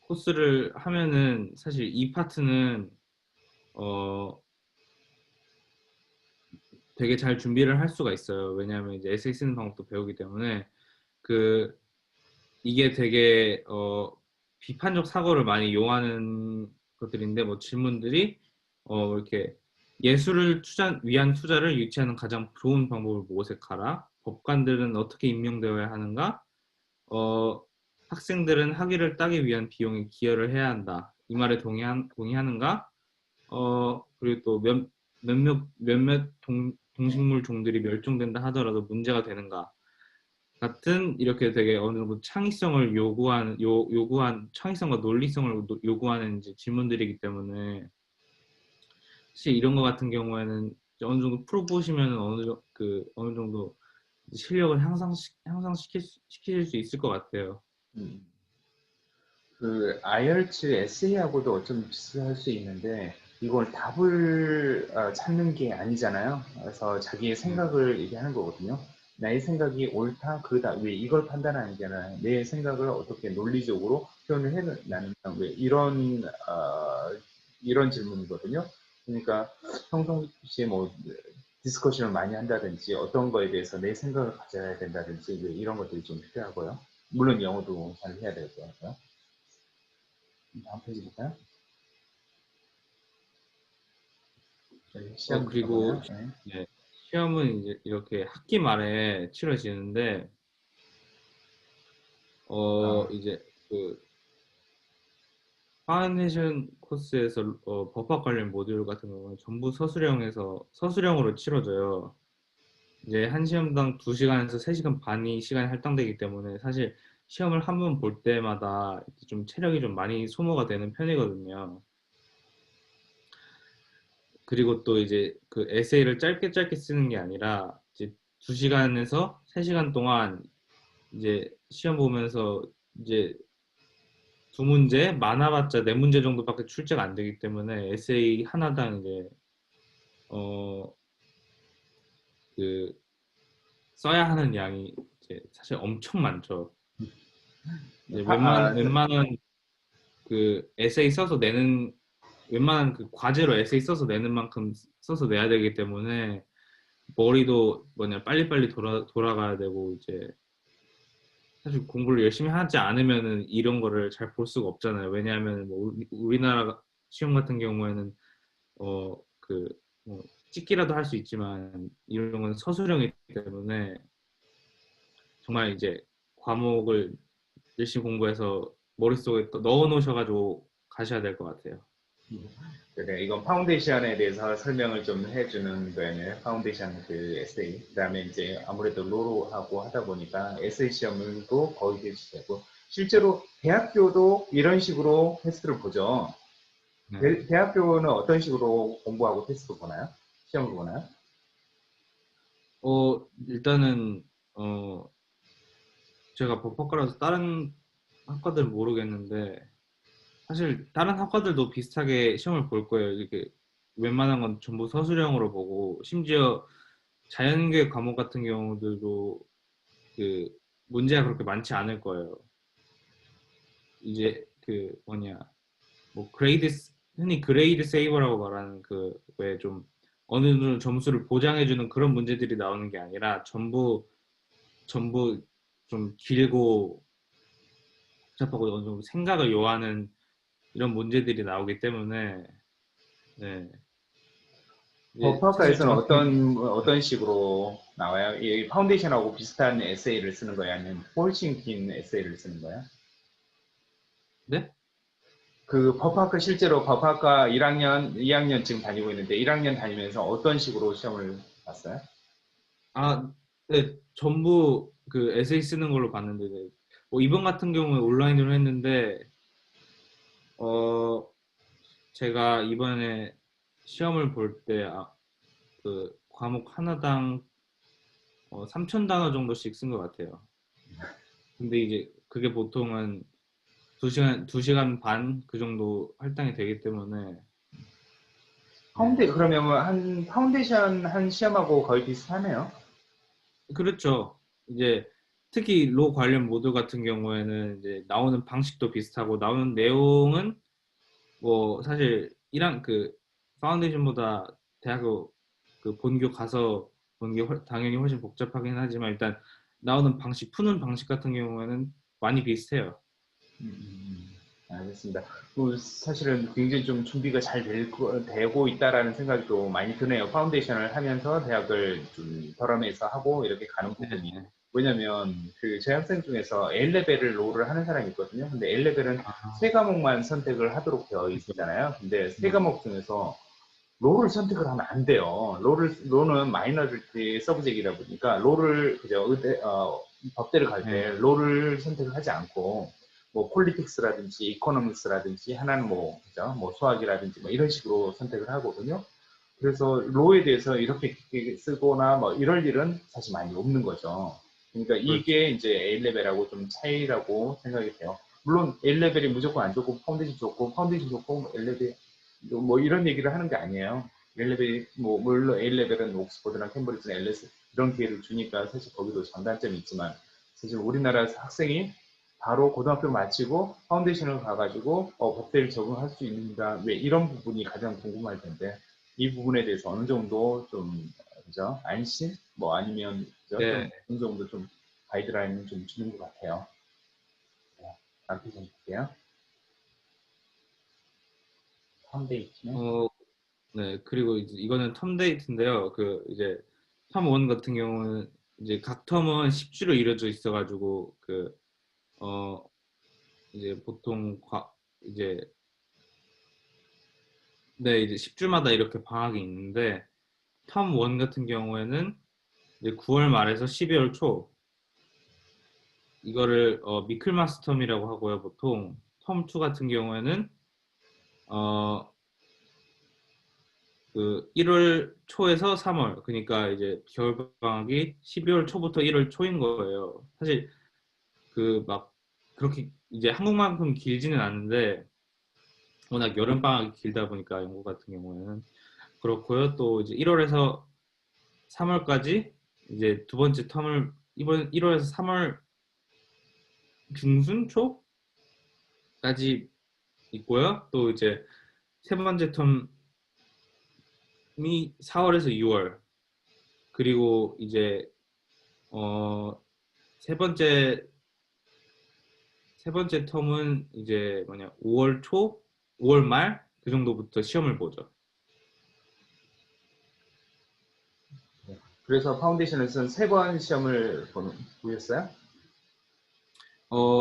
코스를 하면은, 사실 이 파트는, 어, 되게 잘 준비를 할 수가 있어요. 왜냐하면 이제 에세이 쓰는 방법도 배우기 때문에 그 이게 되게 비판적 사고를 많이 요하는 것들인데 뭐 질문들이 이렇게 예술을 위한 투자를 유치하는 가장 좋은 방법을 모색하라. 법관들은 어떻게 임명되어야 하는가? 어, 학생들은 학위를 따기 위한 비용에 기여를 해야 한다. 이 말에 동의하는가? 그리고 또 몇몇 동식물 종들이 멸종된다 하더라도 문제가 되는가? 같은 이렇게 되게 어느 정도 창의성을 요구한 창의성과 논리성을 요구하는 이제 질문들이기 때문에 사실 이런 거 같은 경우에는 이제 어느 정도 풀어보시면 어느 정도 실력을 시킬 수 있을 것 같아요. 음. 그 IELTS 에세이하고도 어쩜 비슷할 수 있는데 이걸 답을 찾는 게 아니잖아요. 그래서 자기의 네, 생각을 얘기하는 거거든요. 나의 생각이 옳다, 그르다. 왜 이걸 판단하는 게 아니라 내 생각을 어떻게 논리적으로 표현을 해나는가. 왜 이런 질문이거든요. 그러니까 평상시에 뭐 디스커션을 많이 한다든지 어떤 거에 대해서 내 생각을 가져야 된다든지 왜 이런 것들이 좀 필요하고요. 물론 영어도 잘 해야 될 것 같아요. 다음 페이지 볼까요? 여기 시험 그리고 들어가나요? 네. 네, 시험은 이제 이렇게 학기 말에 치러지는데 아, 이제 파운데이션 코스에서 법학 관련 모듈 같은 경우는 전부 서술형으로 치러져요. 이제 한 시험당 2시간에서 3시간 반이 시간이 할당되기 때문에 사실 시험을 한 번 볼 때마다 좀 체력이 좀 많이 소모가 되는 편이거든요. 그리고 또 이제 그 에세이를 짧게 짧게 쓰는 게 아니라 이제 2시간에서 3시간 동안 이제 시험 보면서 이제 2문제, 많아봤자 4문제 정도밖에 출제가 안 되기 때문에 에세이 하나당 이제 어 그 써야 하는 양이 이제 사실 엄청 많죠. 이제 아, 웬만한 그 에세이 써서 내는 웬만한 그 과제로 에세이 써서 내는 만큼 써서 내야 되기 때문에 머리도 뭐냐 빨리빨리 돌아가야 되고 이제 사실 공부를 열심히 하지 않으면은 이런 거를 잘 볼 수가 없잖아요. 왜냐하면 뭐 우리나라 시험 같은 경우에는 뭐 찍기라도 할 수 있지만 이런 건 서술형이기 때문에 정말 이제 과목을 열심히 공부해서 머릿속에 넣어 놓으셔가지고 가셔야 될 것 같아요. 그래, 이건 파운데이션에 대해서 설명을 좀 해주는 거예요. 파운데이션 그 에세이. 그다음에 이제 아무래도 로로하고 하다 보니까 에세이 시험도 거의 대치되고 실제로 대학교도 이런 식으로 테스트를 보죠. 네. 대학교는 어떤 식으로 공부하고 테스트 보나요? 시험을 보나요? 일단은 제가 법학과라서 다른 학과들은 모르겠는데 사실 다른 학과들도 비슷하게 시험을 볼 거예요. 이렇게 웬만한 건 전부 서술형으로 보고 심지어 자연계 과목 같은 경우들도 그 문제가 그렇게 많지 않을 거예요. 이제 그 뭐냐 뭐 흔히 그레이드 세이버라고 말하는 그 왜 좀 어느 정도 점수를 보장해주는 그런 문제들이 나오는 게 아니라 전부 좀 길고 복잡하고 어느 정도 생각을 요하는 이런 문제들이 나오기 때문에 네. 이제 사실 법학과에서는 정확히 어떤 식으로 나와요? 이 파운데이션하고 비슷한 에세이를 쓰는 거예요? 아니면 훨씬 긴 에세이를 쓰는 거예요? 네? 그 법학과 실제로 법학과 1학년, 2학년 지금 다니고 있는데 1학년 다니면서 어떤 식으로 시험을 봤어요? 아, 네, 전부 그 에세이 쓰는 걸로 봤는데 네. 뭐 이번 같은 경우에 온라인으로 했는데 어 제가 이번에 시험을 볼 때 그 과목 하나당 3,000단어 정도씩 쓴 것 같아요. 근데 이제 그게 보통은 2시간 반 그 정도 할당이 되기 때문에 네. 그러면 한 파운데이션 한 시험하고 거의 비슷하네요. 그렇죠. 이제 특히 로 관련 모듈 같은 경우에는 이제 나오는 방식도 비슷하고 나오는 내용은 뭐 사실 그 파운데이션보다 대학교 그 본교 가서 보는 게 당연히 훨씬 복잡하긴 하지만 일단 나오는 방식 푸는 방식 같은 경우에는 많이 비슷해요. 알겠습니다. 사실은 굉장히 좀 준비가 잘 되고 있다라는 생각이 또 많이 드네요. 파운데이션을 하면서 대학을 좀 덜어내서 하고 이렇게 가는 부분이. 네. 왜냐면 그 제 학생 중에서 A레벨을 로를 하는 사람이 있거든요. 근데 A레벨은 세 아, 과목만 선택을 하도록 되어 그렇죠. 있잖아요. 근데 세 네. 과목 중에서 로를 선택을 하면 안 돼요. 로는 마이너리티 서브젝이다 보니까 로를 그저 법대를 갈 네. 때 로를 선택을 하지 않고 뭐 폴리틱스라든지 이코노믹스라든지 하나는 뭐 그죠? 뭐 수학이라든지 뭐 이런 식으로 선택을 하거든요. 그래서 로에 대해서 이렇게 깊게 쓰거나 뭐 이럴 일은 사실 많이 없는 거죠. 그러니까 그렇죠. 이게 이제 A레벨하고 좀 차이라고 생각이 돼요. 물론 A레벨이 무조건 안 좋고 파운데이션 좋고 뭐 A레벨 뭐 이런 얘기를 하는 게 아니에요. A레벨 뭐 물론 A레벨은 옥스퍼드나 캠브리지나 LS 이런 기회를 주니까 사실 거기도 장단점이 있지만 사실 우리나라 학생이 바로 고등학교 마치고 파운데이션을 가가지고 법대를 적응할 수 있는가 왜 이런 부분이 가장 궁금할 텐데 이 부분에 대해서 어느 정도 좀 그죠 안심 뭐 아니면 그죠 네. 좀 어느 정도 좀 가이드라인을 좀 주는 것 같아요. 네, 다음 좀 볼게요. 파운데이션 어, 네. 그리고 이제 이거는 텀 데이트인데요. 그 이제 텀 원 같은 경우는 이제 각 텀은 10주로 이루어져 있어가지고 어 이제 보통 이제 네 이제 10주마다 이렇게 방학이 있는데 텀 원 같은 경우에는 이제 9월 말에서 12월 초 이거를 미클마스 텀이라고 하고요. 보통 텀2 같은 경우에는 어, 그 1월 초에서 3월, 그러니까 이제 겨울 방학이 12월 초부터 1월 초인 거예요. 사실 그 막 그렇게 이제 한국만큼 길지는 않은데 워낙 여름 방학이 길다 보니까 영국 같은 경우에는 그렇고요. 또 이제 1월에서 3월까지 이제 두 번째 텀을 이번 1월에서 3월 중순 초까지 있고요. 또 이제 세 번째 텀이 4월에서 6월, 그리고 이제 어 세 번째 세 번째 텀은 이제 뭐냐 5월 초, 5월 말 그 정도부터 시험을 보죠. 그래서 파운데이션에서는 3번 시험을 보셨어요?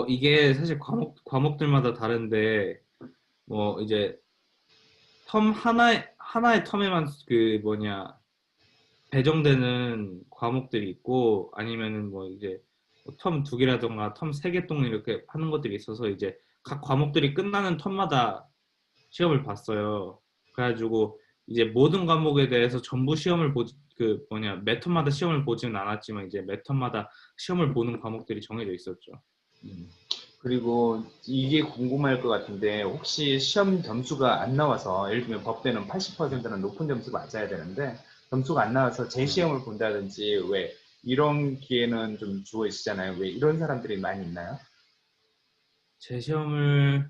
이게 사실 과목들마다 다른데 뭐 이제 텀 하나의 텀에만 그 뭐냐 배정되는 과목들이 있고 아니면은 뭐 이제 텀 2개라던가 텀 3개 동안 이렇게 하는 것들이 있어서 이제 각 과목들이 끝나는 텀마다 시험을 봤어요. 그래가지고 이제 모든 과목에 대해서 전부 시험을 보지 그 뭐냐 매 텀마다 시험을 보지는 않았지만 이제 매 텀마다 시험을 보는 과목들이 정해져 있었죠. 음. 그리고 이게 궁금할 것 같은데 혹시 시험 점수가 안 나와서 예를 들면 법대는 80%는 높은 점수 맞아야 되는데 점수가 안 나와서 네. 재시험을 본다든지 왜 이런 기회는 좀 주어 있잖아요. 왜 이런 사람들이 많이 있나요? 제 시험을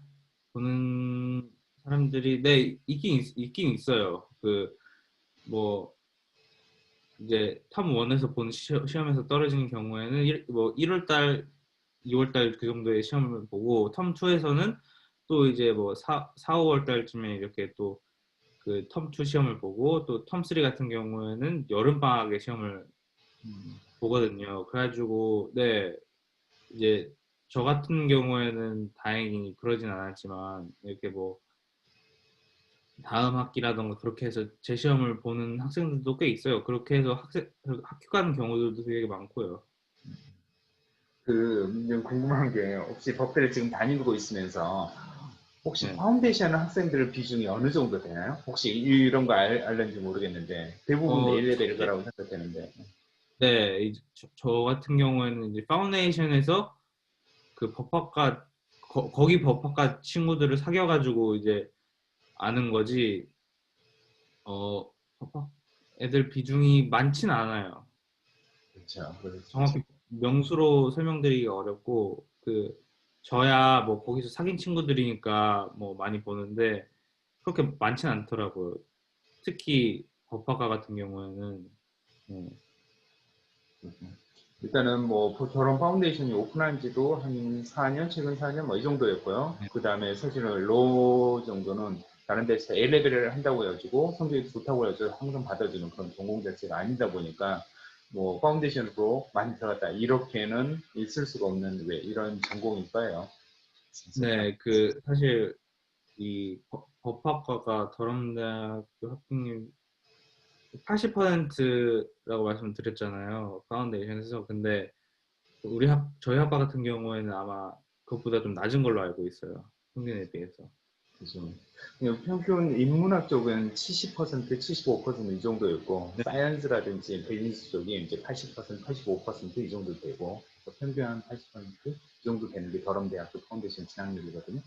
보는 사람들이 네 있긴 있어요. 그 뭐 이제 텀 1에서 본 시험에서 떨어지는 경우에는 뭐 1월 달, 2월 달 그 정도의 시험을 보고 텀 2에서는 또 이제 뭐 5월 달쯤에 이렇게 또 그 텀 2 시험을 보고 또 텀 3 같은 경우에는 여름 방학에 시험을 음, 보거든요. 그래가지고 네 이제 저 같은 경우에는 다행히 그러진 않았지만 이렇게 뭐 다음 학기라던가 그렇게 해서 재시험을 보는 학생들도 꽤 있어요. 그렇게 해서 학교 가는 경우들도 되게 많고요. 좀 궁금한 게 혹시 법대를 지금 다니고 있으면서 혹시 네. 파운데이션 학생들 비중이 어느 정도 되나요? 혹시 이런 거 알는지 모르겠는데 대부분 A레벨일 사실 거라고 생각되는데. 네, 이제 저 같은 경우에는 이제 파운데이션에서 그 법학과 거기 법학과 친구들을 사귀어가지고 이제 아는 거지. 법학 애들 비중이 많진 않아요. 그렇죠. 그럴 수 있죠. 정확히 명수로 설명드리기가 어렵고 저야 뭐 거기서 사귄 친구들이니까 뭐 많이 보는데 그렇게 많진 않더라고요. 특히 법학과 같은 경우에는 네. 일단은 뭐 저런 파운데이션이 오픈한 지도 한 4년, 최근 4년 뭐 이 정도였고요. 네. 그 다음에 사실은 로 정도는 다른 데서 A레벨을 한다고 해가지고 성적이 좋다고 해서 항상 받아주는 그런 전공 자체가 아니다 보니까 뭐 파운데이션으로 많이 들어갔다 이렇게는 있을 수가 없는 왜 이런 전공일 거예요. 네, 그 사실 이 법학과가 더럼대학교 합격률 80%라고 말씀드렸잖아요. 파운데이션에서. 근데 저희 학과 같은 경우에는 아마 그것보다 좀 낮은 걸로 알고 있어요. 평균에 비해서. 그죠. 그냥 평균 인문학 쪽은 70%, 75%이 정도였고, 네. 사이언스라든지 비즈니스 쪽이 이제 80%, 85%이 정도 되고, 평균 한 80%이 정도 되는 게 더럼대학교 파운데이션 진학률이거든요.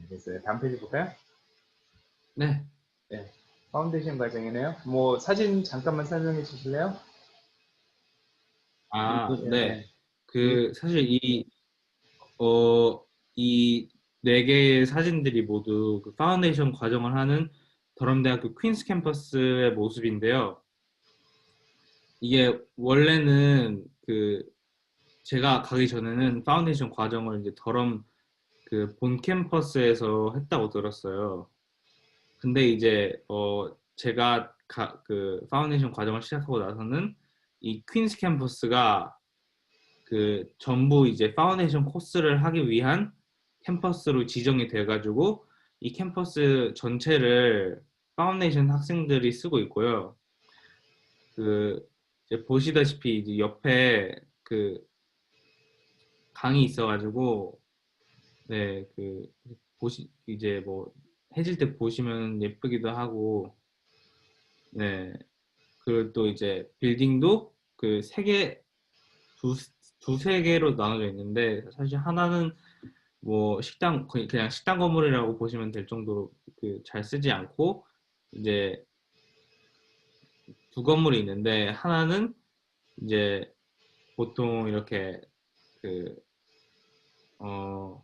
그래서 다음 페이지 볼까요? 네. 네. 파운데이션 과정이네요. 뭐 사진 잠깐만 설명해 주실래요? 네. 예, 이, 사실 이 네 개의 사진들이 모두 그 파운데이션 과정을 하는 더럼대학교 퀸스 캠퍼스의 모습인데요. 이게 원래는 제가 가기 전에는 파운데이션 과정을 이제 더럼 그 본 캠퍼스에서 했다고 들었어요. 근데 이제 제가 그 파운데이션 과정을 시작하고 나서는 이 퀸스 캠퍼스가 그 전부 이제 파운데이션 코스를 하기 위한 캠퍼스로 지정이 돼가지고 이 캠퍼스 전체를 파운데이션 학생들이 쓰고 있고요. 그 이제 보시다시피 이제 옆에 그 강이 있어가지고 네, 그 보시 이제 뭐 해질 때 보시면 예쁘기도 하고 네, 그리고 또 이제 빌딩도 그 세 개, 두세 개로 나눠져 있는데 사실 하나는 뭐 식당 그냥 식당 건물이라고 보시면 될 정도로 그 잘 쓰지 않고 이제 두 건물이 있는데 하나는 이제 보통 이렇게 그 어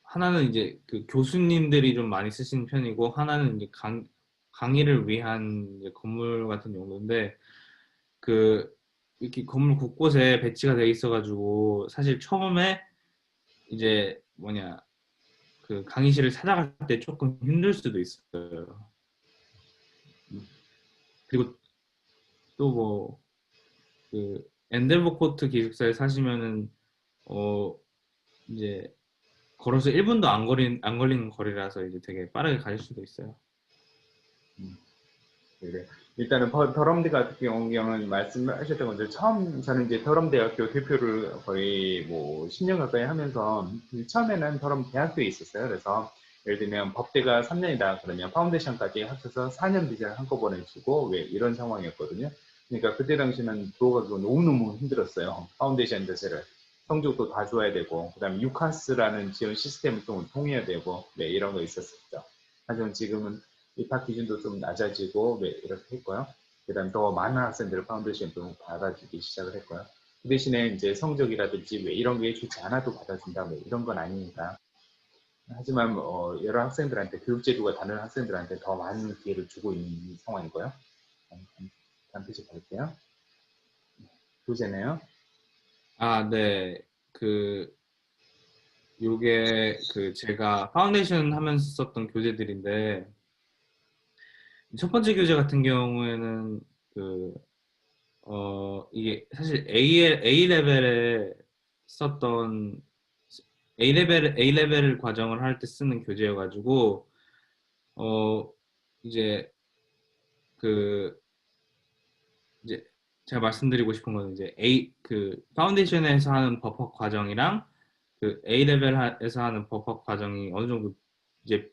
하나는 이제 그 교수님들이 좀 많이 쓰시는 편이고 하나는 이제 강의를 위한 이제 건물 같은 용도인데 그 이렇게 건물 곳곳에 배치가 돼 있어가지고 사실 처음에 이제 뭐냐 그 강의실을 찾아갈 때 조금 힘들 수도 있어요. 그리고 또 뭐 그 엔델버 코트 기숙사에 사시면은 어 이제 걸어서 1분도 안 걸리는 거리라서 이제 되게 빠르게 가실 수도 있어요. 네. 일단은 더럼대 같은 경우는 말씀하셨던 것처럼 처음 저는 이제 더럼대학교 대표를 거의 뭐 10년 가까이 하면서 처음에는 더럼 대학교에 있었어요. 그래서 예를 들면 법대가 3년이다 그러면 파운데이션까지 합쳐서 4년 비자를 한꺼번에 주고 왜 이런 상황이었거든요. 그러니까 그때 당시는 들어가기가 너무너무 힘들었어요. 파운데이션 자체를. 성적도 다 줘야 되고 그다음에 유카스라는 지원 시스템을 또 통해야 되고 네, 이런 거 있었었죠. 하지만 지금은 입학 기준도 좀 낮아지고 네, 이렇게 했고요. 그다음 더 많은 학생들을 파운데이션도 받아주기 시작을 했고요. 그 대신에 이제 성적이라든지 왜 이런 게 좋지 않아도 받아준다 뭐 이런 건 아니니까. 하지만 여러 학생들한테 교육제도가 다른 학생들한테 더 많은 기회를 주고 있는 상황이고요. 다음 페이지 볼게요. 교재네요. 아, 네. 그 요게 그 제가 파운데이션 하면서 썼던 교재들인데 첫 번째 교재 같은 경우에는 그 이게 사실 A 레벨에 썼던 A 레벨 과정을 할 때 쓰는 교재여가지고 어 이제 그 이제 제가 말씀드리고 싶은 거는 이제 그 파운데이션에서 하는 법학 과정이랑 그 A 레벨에서 하는 법학 과정이 어느 정도 이제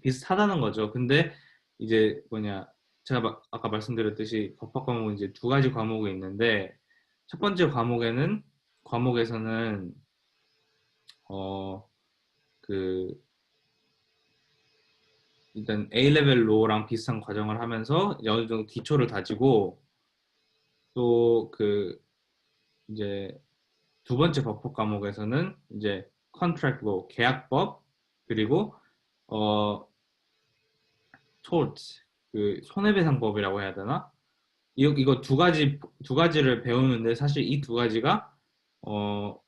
비슷하다는 거죠. 근데 이제 뭐냐 제가 아까 말씀드렸듯이 법학 과목은 이제 두 가지 과목이 있는데 첫 번째 과목에서는 어 그 일단 A 레벨 로랑 비슷한 과정을 하면서 어느 정도 기초를 다지고 또 그 이제 두 번째 법학 과목에서는 이제 contract law 계약법 그리고 어 tort 그 손해배상법이라고 해야 되나? 이거 두 가지를 배우는데 사실 이 두 가지가 어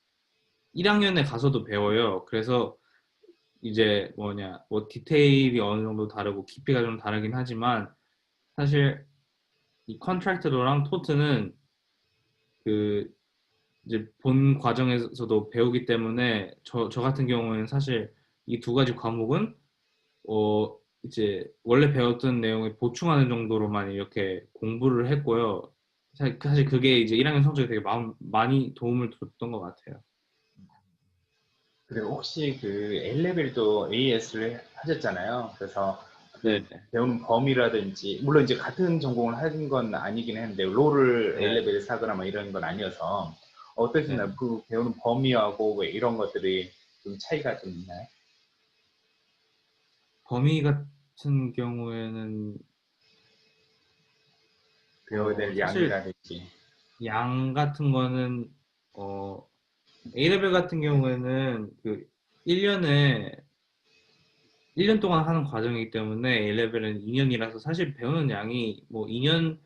1학년에 가서도 배워요. 그래서 이제 뭐냐 뭐 디테일이 어느 정도 다르고 깊이가 좀 다르긴 하지만 사실 이 컨트랙트 로랑 토트는 그 이제 본 과정에서도 배우기 때문에 저 같은 경우에는 사실 이 두 가지 과목은 이제 원래 배웠던 내용을 보충하는 정도로만 이렇게 공부를 했고요. 사실 그게 이제 1학년 성적에 되게 많이 도움을 줬던 것 같아요. 그리고 혹시 그 A레벨도 AS를 하셨잖아요. 그래서 네, 그 배우는 범위라든지 물론 이제 같은 전공을 하는 건 아니긴 했는데 롤을 네, A레벨에 하거나 뭐 이런 건 아니어서 네. 어떠신가요? 그 배우는 범위하고 왜 이런 것들이 좀 차이가 좀 있나요? 범위 같은 경우에는 배워야 될 사실 양이라든지. 양 같은 거는 어, A레벨 같은 경우에는 그 1년에 1년 동안 하는 과정이기 때문에 A레벨은 2년이라서 사실 배우는 양이 뭐 2년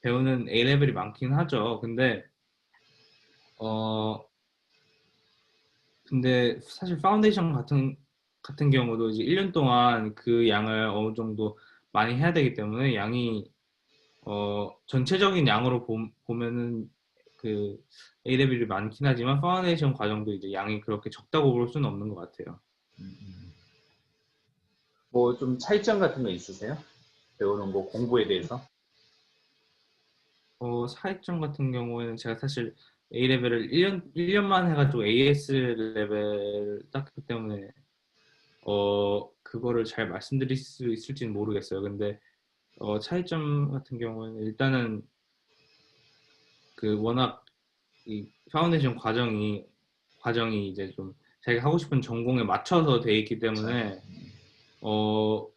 배우는 A레벨이 많긴 하죠. 어, 근데 사실 파운데이션 같은 경우도 이제 1년 동안 그 양을 어느 정도 많이 해야 되기 때문에 양이 전체적인 양으로 보면은 그 A레벨이 많긴 하지만 파운데이션 과정도 이제 양이 그렇게 적다고 볼 수는 없는 것 같아요. 뭐 좀 차이점 같은 거 있으세요? 배우는 거 공부에 대해서? 사회점 같은 경우에는 제가 사실 A레벨을 1년만 해가지고 AS 레벨 땄기 때문에 그거를 잘 말씀드릴 수 있을지는 모르겠어요. 근데 차이점 같은 경우에는 일단은 그 워낙 이 파운데이션 과정이 이제 좀 자기가 하고 싶은 전공에 맞춰서 돼 있기 그렇죠. 때문에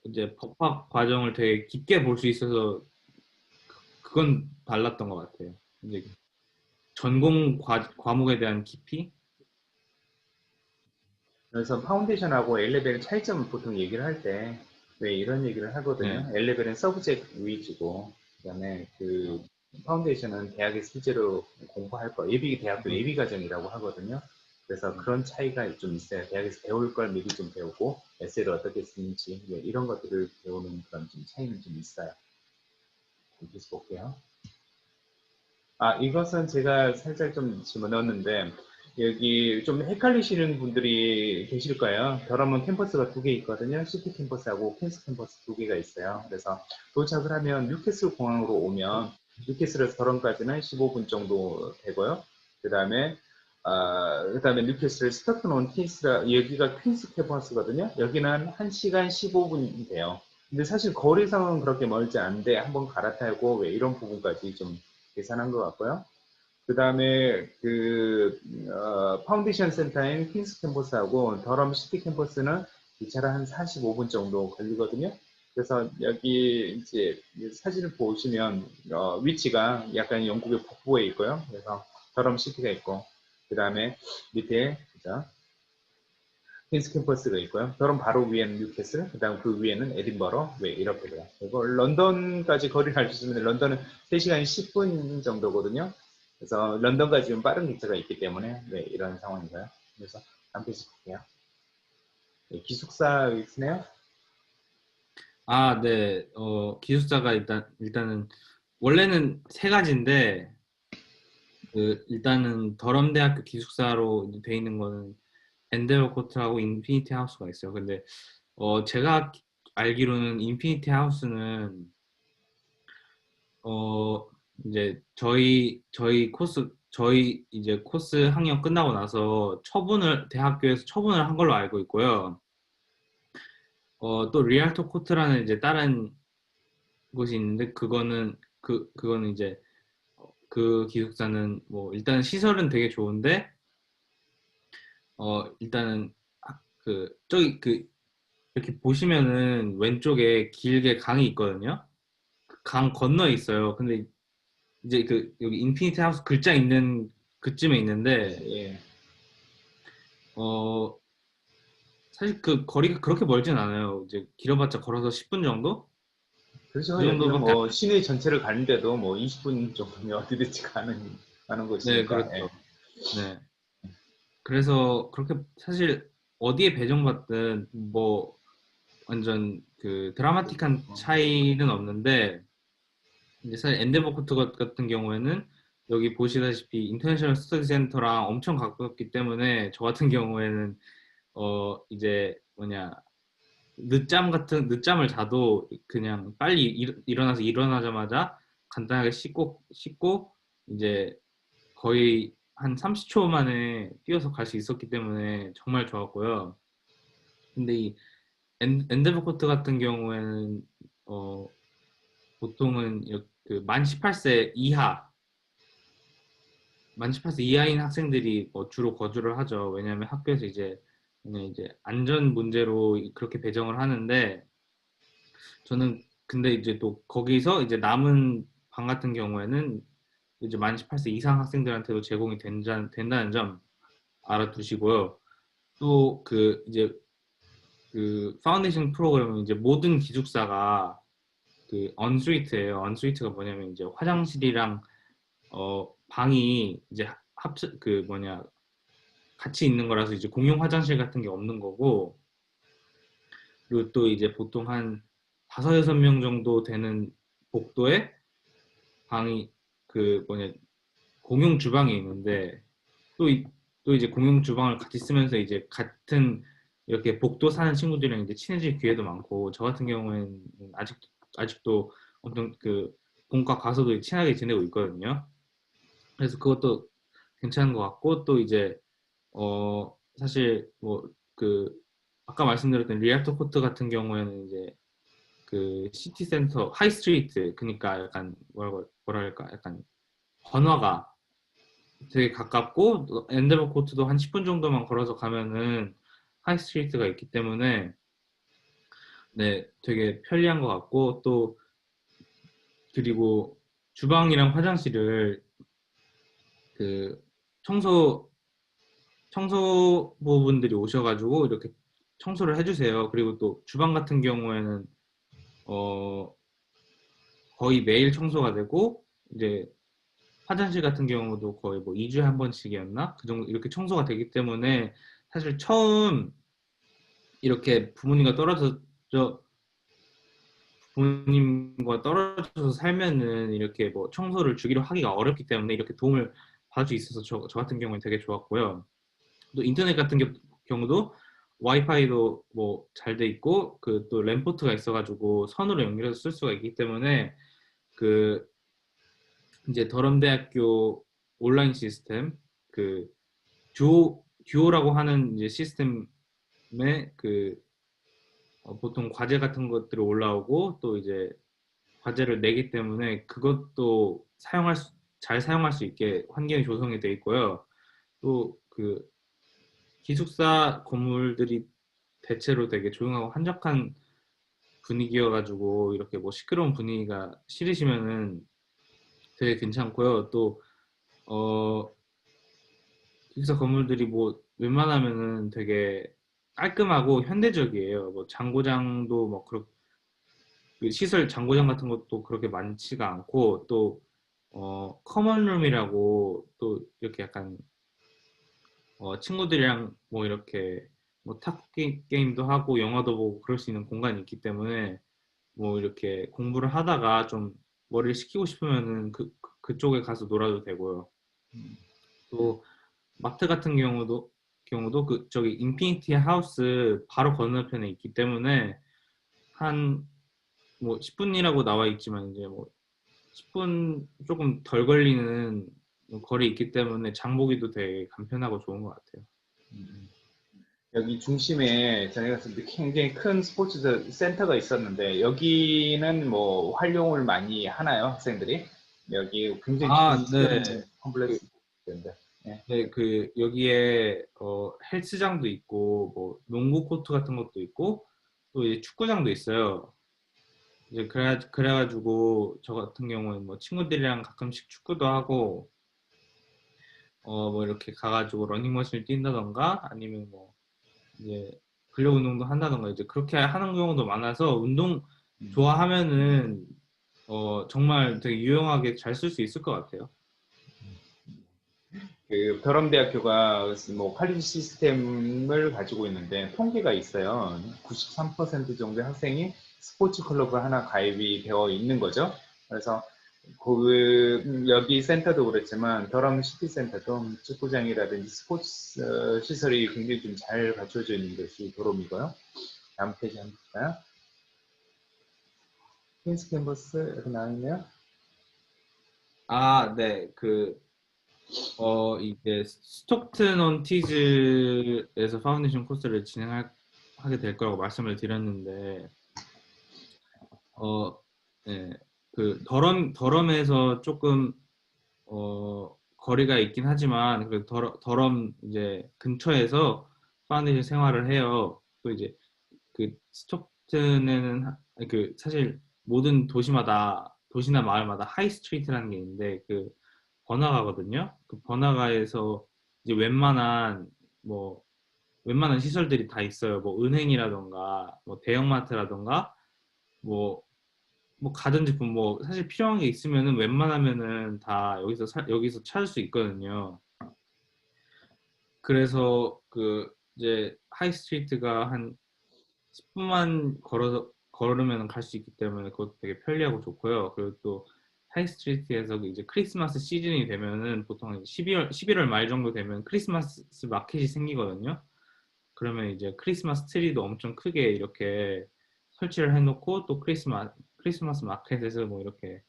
이제 법학 과정을 되게 깊게 볼 수 있어서 그건 달랐던 것 같아요. 이제 전공 과목에 대한 깊이? 그래서 파운데이션하고 A레벨의 차이점을 보통 얘기를 할 때 왜 이런 얘기를 네, 하거든요. A레벨은 서브젝트 위주고 그다음에 그 파운데이션은 대학에서 실제로 공부할 거 대학도 예비 과정이라고 하거든요. 그래서 그런 차이가 좀 있어요. 대학에서 배울 걸 미리 좀 배우고 에세이를 어떻게 쓰는지 이런 것들을 배우는 그런 좀 차이는 좀 있어요. 계속 볼게요. 아, 이것은 제가 살짝 좀 집어넣었는데, 여기 좀 헷갈리시는 분들이 계실 거예요. 더러면 캠퍼스가 두 개 있거든요. 시티 캠퍼스하고 퀸스 캠퍼스 두 개가 있어요. 그래서 도착을 하면 뉴캐슬 공항으로 오면, 뉴캐슬에서 더럼까지는 15분 정도 되고요. 그 다음에 뉴캐슬 스타튼 온 퀸스라, 여기가 퀸스 캠퍼스거든요. 여기는 1시간 15분 돼요. 근데 사실 거리상은 그렇게 멀지 않은데, 한번 갈아타고 왜 이런 부분까지 좀 계산한 것 같고요. 그 다음에 파운데이션 센터인 퀸스 캠퍼스하고 더럼 시티 캠퍼스는 기차로 한 45분 정도 걸리거든요. 그래서 여기 이제 사진을 보시면 위치가 약간 영국의 북부에 있고요. 그래서 더럼 시티가 있고 그 다음에 밑에 그죠? 퀸스 캠퍼스가 있고요. 더럼 바로 위에는 뉴캐슬, 그 다음 그 위에는 에딘버러, 왜 이렇게 돼요. 그리고 런던까지 거리를 알 수 있으면 런던은 3시간 10분 정도거든요. 그래서 런던까지 좀 빠른 기차가 있기 때문에 왜 이런 상황인가요? 그래서 다음 페이지 볼게요. 네, 기숙사 있으네요. 아, 네. 기숙사가 일단은 원래는 세 가지인데 일단은 더럼대학교 기숙사로 돼 있는 거는 엔데버 코트하고 인피니티 하우스가 있어요. 근데 제가 알기로는 인피니티 하우스는 어 이제 저희 이제 코스 학년 끝나고 나서 대학교에서 처분을 한 걸로 알고 있고요. 또 리알토 코트라는 이제 다른 곳이 있는데 그거는 이제 그 기숙사는 뭐 일단 시설은 되게 좋은데 일단은 저기 이렇게 보시면은 왼쪽에 길게 강이 있거든요. 그강 건너 있어요. 근데 이제 여기 인피니티 하우스 글자 있는 그쯤에 있는데 예. 어 사실 그 거리가 그렇게 멀진 않아요. 이제 길어봤자 걸어서 10분 정도? 그 그렇죠. 여기는 정도밖에 안. 뭐 시내 전체를 가는데도 뭐 20분 정도면 어디든지 가는 네, 곳이니까. 예. 그렇죠. 네. 그래서 그렇게 사실 어디에 배정받든 뭐 완전 그 드라마틱한 차이는 없는데 이제 사실 엔데버 코트 같은 경우에는 여기 보시다시피 인터내셔널 스터디 센터랑 엄청 가깝기 때문에 저 같은 경우에는 이제 늦잠을 자도 그냥 빨리 일어나자마자 간단하게 씻고 이제 거의 한 30초 만에 뛰어서 갈 수 있었기 때문에 정말 좋았고요. 근데 이 엔데버 코트 같은 경우에는 보통은 만 18세 이하인 학생들이 주로 거주를 하죠. 왜냐하면 학교에서 이제 그냥 이제 안전 문제로 그렇게 배정을 하는데 저는 근데 이제 또 거기서 이제 남은 방 같은 경우에는 이제 만 18세 이상 학생들한테도 제공이 된다는 점 알아두시고요. 또 이제 파운데이션 프로그램은 이제 모든 기숙사가 언스위트예요. 언스위트가 뭐냐면 이제 화장실이랑 방이 이제 합쳐 같이 있는 거라서 이제 공용 화장실 같은 게 없는 거고 그리고 또 이제 보통 한 다섯 여섯 명 정도 되는 복도에 방이 공용 주방이 있는데 또, 또 이제 공용 주방을 같이 쓰면서 이제 같은 이렇게 복도 사는 친구들이랑 이제 친해질 기회도 많고 저 같은 경우에는 아직도 어떤 그 본과 가서도 친하게 지내고 있거든요. 그래서 그것도 괜찮은 것 같고 또 이제 사실 뭐 그 아까 말씀드렸던 리얼터 코트 같은 경우에는 이제 그 시티 센터 하이스트리트 그러니까 약간 뭐랄까 약간 번화가 되게 가깝고 엔데버 코트도 한 10분 정도만 걸어서 가면은 하이스트리트가 있기 때문에 네 되게 편리한 것 같고 또 그리고 주방이랑 화장실을 그 청소 청소부분들이 오셔가지고 이렇게 청소를 해주세요. 그리고 또 주방 같은 경우에는 어 거의 매일 청소가 되고 이제 화장실 같은 경우도 거의 뭐 2주에 한 번씩이었나? 그 정도 이렇게 청소가 되기 때문에 사실 처음 이렇게 부모님과 떨어져서 살면은 이렇게 뭐 청소를 주기로 하기가 어렵기 때문에 이렇게 도움을 받을 수 있어서 저 같은 경우는 되게 좋았고요. 또 인터넷 같은 경우도 와이파이도 뭐 잘 돼 있고 그 또 램포트가 있어가지고 선으로 연결해서 쓸 수가 있기 때문에 그 이제 더럼대학교 온라인 시스템 그 듀오라고 하는 이제 시스템에 그 보통 과제 같은 것들이 올라오고 또 이제 과제를 내기 때문에 그것도 잘 사용할 수 있게 환경이 조성이 돼 있고요. 또 그 기숙사 건물들이 대체로 되게 조용하고 한적한 분위기여가지고 이렇게 뭐 시끄러운 분위기가 싫으시면은 되게 괜찮고요. 또 기숙사 건물들이 뭐 웬만하면은 되게 깔끔하고 현대적이에요. 뭐 장고장도 뭐 그 시설 장고장 같은 것도 그렇게 많지가 않고 또 커먼룸이라고 또 이렇게 약간 친구들이랑 뭐 이렇게 뭐 탁구 게임도 하고 영화도 보고 그럴 수 있는 공간이 있기 때문에 뭐 이렇게 공부를 하다가 좀 머리를 식히고 싶으면은 그쪽에 가서 놀아도 되고요. 또 마트 같은 경우도 그 저기 인피니티 하우스 바로 건너편에 있기 때문에 한 뭐 10분이라고 나와 있지만 이제 뭐 10분 조금 덜 걸리는 거리 있기 때문에 장보기도 되게 간편하고 좋은 것 같아요. 여기 중심에 저희가 갔을 때 굉장히 큰 스포츠 센터가 있었는데 여기는 뭐 활용을 많이 하나요, 학생들이? 여기 굉장히 아, 큰 네. 그, 컴플렉스인데. 네. 네, 그 여기에 헬스장도 있고 뭐 농구 코트 같은 것도 있고 또 이제 축구장도 있어요. 이제 그래가지고 저 같은 경우는 뭐 친구들이랑 가끔씩 축구도 하고 뭐 이렇게 가가지고 러닝머신을 뛴다던가 아니면 뭐 이제 근력 운동도 한다던가 이제 그렇게 하는 경우도 많아서 운동 좋아하면은 정말 되게 유용하게 잘 쓸 수 있을 것 같아요. 그 더럼대학교가 뭐 퀄리티 시스템을 가지고 있는데 통계가 있어요. 93% 정도의 학생이 스포츠 클럽 하나 가입이 되어 있는 거죠. 그래서 여기 센터도 그렇지만 더럼 시티 센터도 축구장이라든지 스포츠 시설이 굉장히 좀 잘 갖춰져 있는 것이 더럼이고요. 다음 페이지 한번 볼까요? 퀸스 캔버스 이렇게 나와 있네요. 아, 네. 이제 스톡튼 온 티즈에서 파운데이션 코스를 진행하게 될 거라고 말씀을 드렸는데, 어, 네. 더럼에서 조금, 거리가 있긴 하지만, 더럼 이제 근처에서 파운데이션 생활을 해요. 또 이제 그 스톡튼에는 사실 모든 도시나 마을마다 하이 스트리트라는 게 있는데 번화가거든요. 그 번화가에서 이제 뭐 웬만한 시설들이 다 있어요. 뭐 은행이라던가 뭐 대형마트라던가 뭐 가전제품 뭐 사실 필요한 게 있으면은 웬만하면은 다 여기서 찾을 수 있거든요. 그래서 이제 하이 스트리트가 한 10분만 걸으면 갈 수 있기 때문에 그것도 되게 편리하고 좋고요. 그리고 또 하이스트리트에서 이제 크리스마스 시즌이 되면은 보통 11월 말 정도 되면 크리스마스 마켓이 생기거든요. 그러면 이제 크리스마스 트리도 엄청 크게 이렇게 설치를 해놓고 또 크리스마스 마켓에서 뭐 이렇게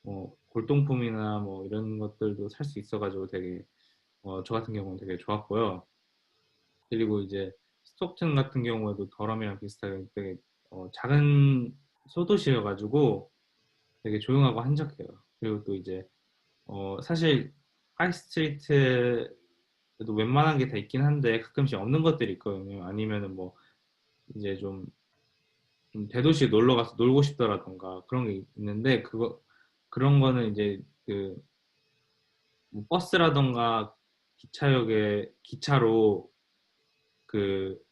뭐 골동품이나 뭐 이런 것들도 살 수 있어가지고 되게 저 같은 경우는 되게 좋았고요. 그리고 이제 스톡튼 같은 경우에도 더럼이랑 비슷하게 되게 작은 소도시여가지고 되게 조용하고 한적해요. 그리고 또 이제 사실 하이스트리트에도 웬만한 게 다 있긴 한데 가끔씩 없는 것들이 있거든요. 아니면은 뭐 이제 좀 대도시에 놀러 가서 놀고 싶더라던가 그런 게 있는데 그런 거는 이제 뭐 버스라던가 기차로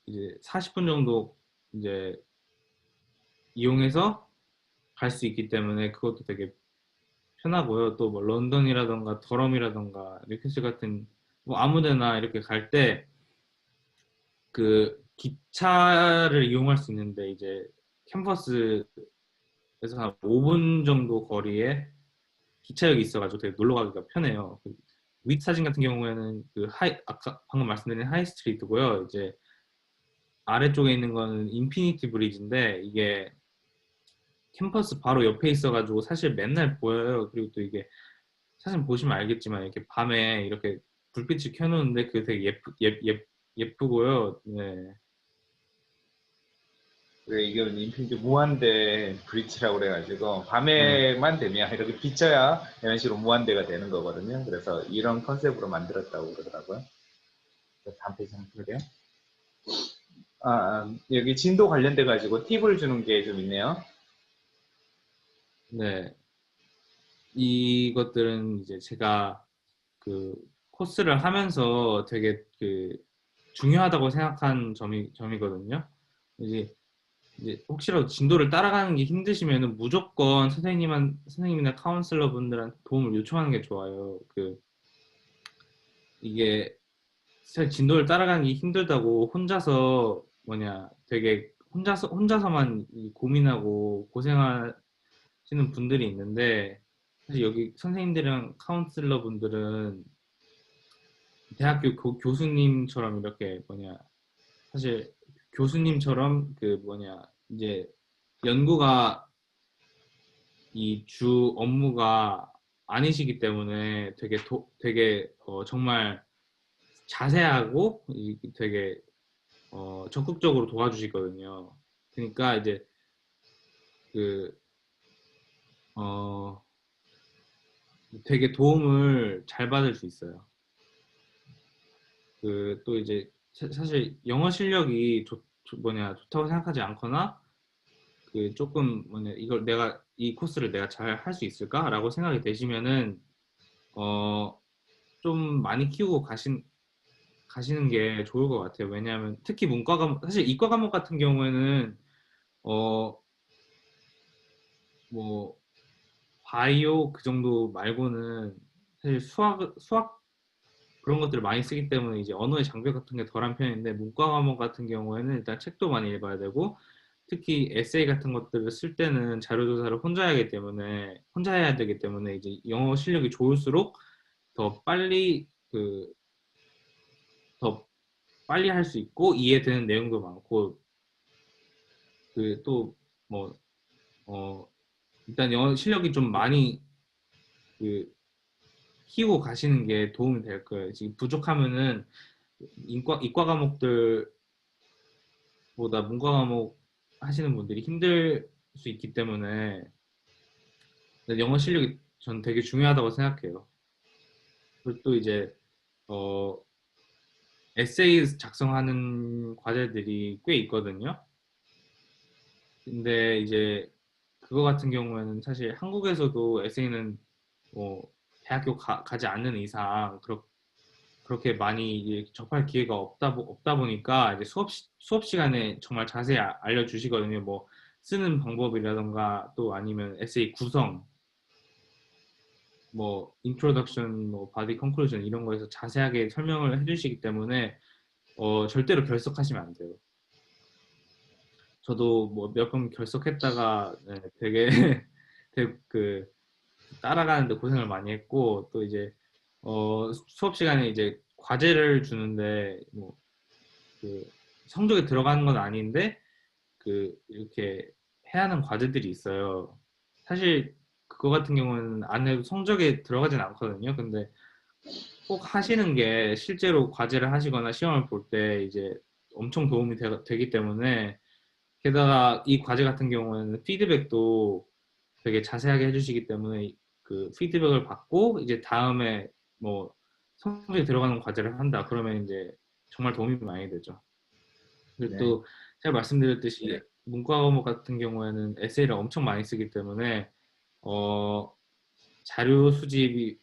이제 40분 정도 이제 이용해서 갈 수 있기 때문에 그것도 되게 편하고요. 또 뭐 런던이라던가 더럼이라던가 뉴캐슬 같은 뭐 아무데나 이렇게 갈 때 기차를 이용할 수 있는데 이제 캠퍼스에서 한 5분 정도 거리에 기차역이 있어가지고 되게 놀러 가기가 편해요. 윗 사진 같은 경우에는 아까 방금 말씀드린 하이스트리트고요. 이제 아래쪽에 있는 거는 인피니티 브리지인데 이게 캠퍼스 바로 옆에 있어가지고 사실 맨날 보여요. 그리고 또 이게 사진 보시면 알겠지만 이렇게 밤에 이렇게 불빛을 켜놓는데 그게 되게 예쁘고요. 네. 그래, 이게 인finity 무한대 브릿지라고 그래가지고 네. 밤에만 되면 이렇게 비춰야 이런 식으로 무한대가 되는 거거든요. 그래서 이런 컨셉으로 만들었다고 그러더라고요. 다음 페이지 한번 볼게요. 여기 진도 관련돼 가지고 팁을 주는 게 좀 있네요. 네. 이것들은 이제 제가 코스를 하면서 되게 중요하다고 생각한 점이거든요. 이제 혹시라도 진도를 따라가는 게 힘드시면은 무조건 선생님이나 카운슬러 분들한테 도움을 요청하는 게 좋아요. 이게 사실 진도를 따라가는 게 힘들다고 혼자서 되게 혼자서만 고민하고 고생하시는 분들이 있는데 사실 여기 선생님들이랑 카운슬러 분들은 대학교 교수님처럼 이렇게 사실 교수님처럼 이제 연구가 이 주 업무가 아니시기 때문에 되게 정말 자세하고 되게 적극적으로 도와주시거든요. 그러니까 이제 그 어, 되게 도움을 잘 받을 수 있어요. 또 이제 사실 영어 실력이 좋다고 생각하지 않거나 조금 이 코스를 내가 잘 할 수 있을까라고 생각이 되시면은 어, 좀 많이 키우고 가시는 게 좋을 것 같아요. 왜냐하면 특히 문과 과목, 사실 이과 과목 같은 경우에는 어, 뭐 바이오 그 정도 말고는 사실 수학 그런 것들을 많이 쓰기 때문에 이제 언어의 장벽 같은 게 덜한 편인데 문과 과목 같은 경우에는 일단 책도 많이 읽어야 되고 특히 에세이 같은 것들을 쓸 때는 자료 조사를 혼자 해야 되기 때문에 이제 영어 실력이 좋을수록 더 빨리 더 빨리 할 수 있고 이해되는 내용도 많고 또 뭐 일단 영어 실력이 좀 많이 그 키우고 가시는 게 도움이 될 거예요. 지금 부족하면은 이과 과목들보다 문과 과목 하시는 분들이 힘들 수 있기 때문에 영어 실력이 전 되게 중요하다고 생각해요. 그리고 또 이제 어, 에세이 작성하는 과제들이 꽤 있거든요. 근데 이제 그거 같은 경우에는 사실 한국에서도 에세이는 뭐 대학교 가지 않는 이상 그렇게 많이 이제 접할 기회가 없다 보니까 이제 수업 시간에 정말 자세히 알려주시거든요. 뭐 쓰는 방법이라던가 또 아니면 에세이 구성, 뭐 인트로덕션, 뭐 바디 컨클루전 이런 거에서 자세하게 설명을 해주시기 때문에 절대로 결석하시면 안 돼요. 저도 뭐 몇 번 결석했다가 네, 되게 되게 따라가는데 고생을 많이 했고 또 이제 수업 시간에 이제 과제를 주는데 뭐 성적에 들어가는 건 아닌데 그 이렇게 해야 하는 과제들이 있어요. 사실 그거 같은 경우는 안 해도 성적에 들어가진 않거든요. 근데 꼭 하시는 게 실제로 과제를 하시거나 시험을 볼 때 이제 엄청 도움이 되기 때문에 게다가 이 과제 같은 경우에는 피드백도 되게 자세하게 해주시기 때문에 그 피드백을 받고 이제 다음에 뭐 성적에 들어가는 과제를 한다 그러면 이제 정말 도움이 많이 되죠. 그리고 네. 또 제가 말씀드렸듯이 문과 과목 같은 경우에는 에세이를 엄청 많이 쓰기 때문에 어 자료 수집이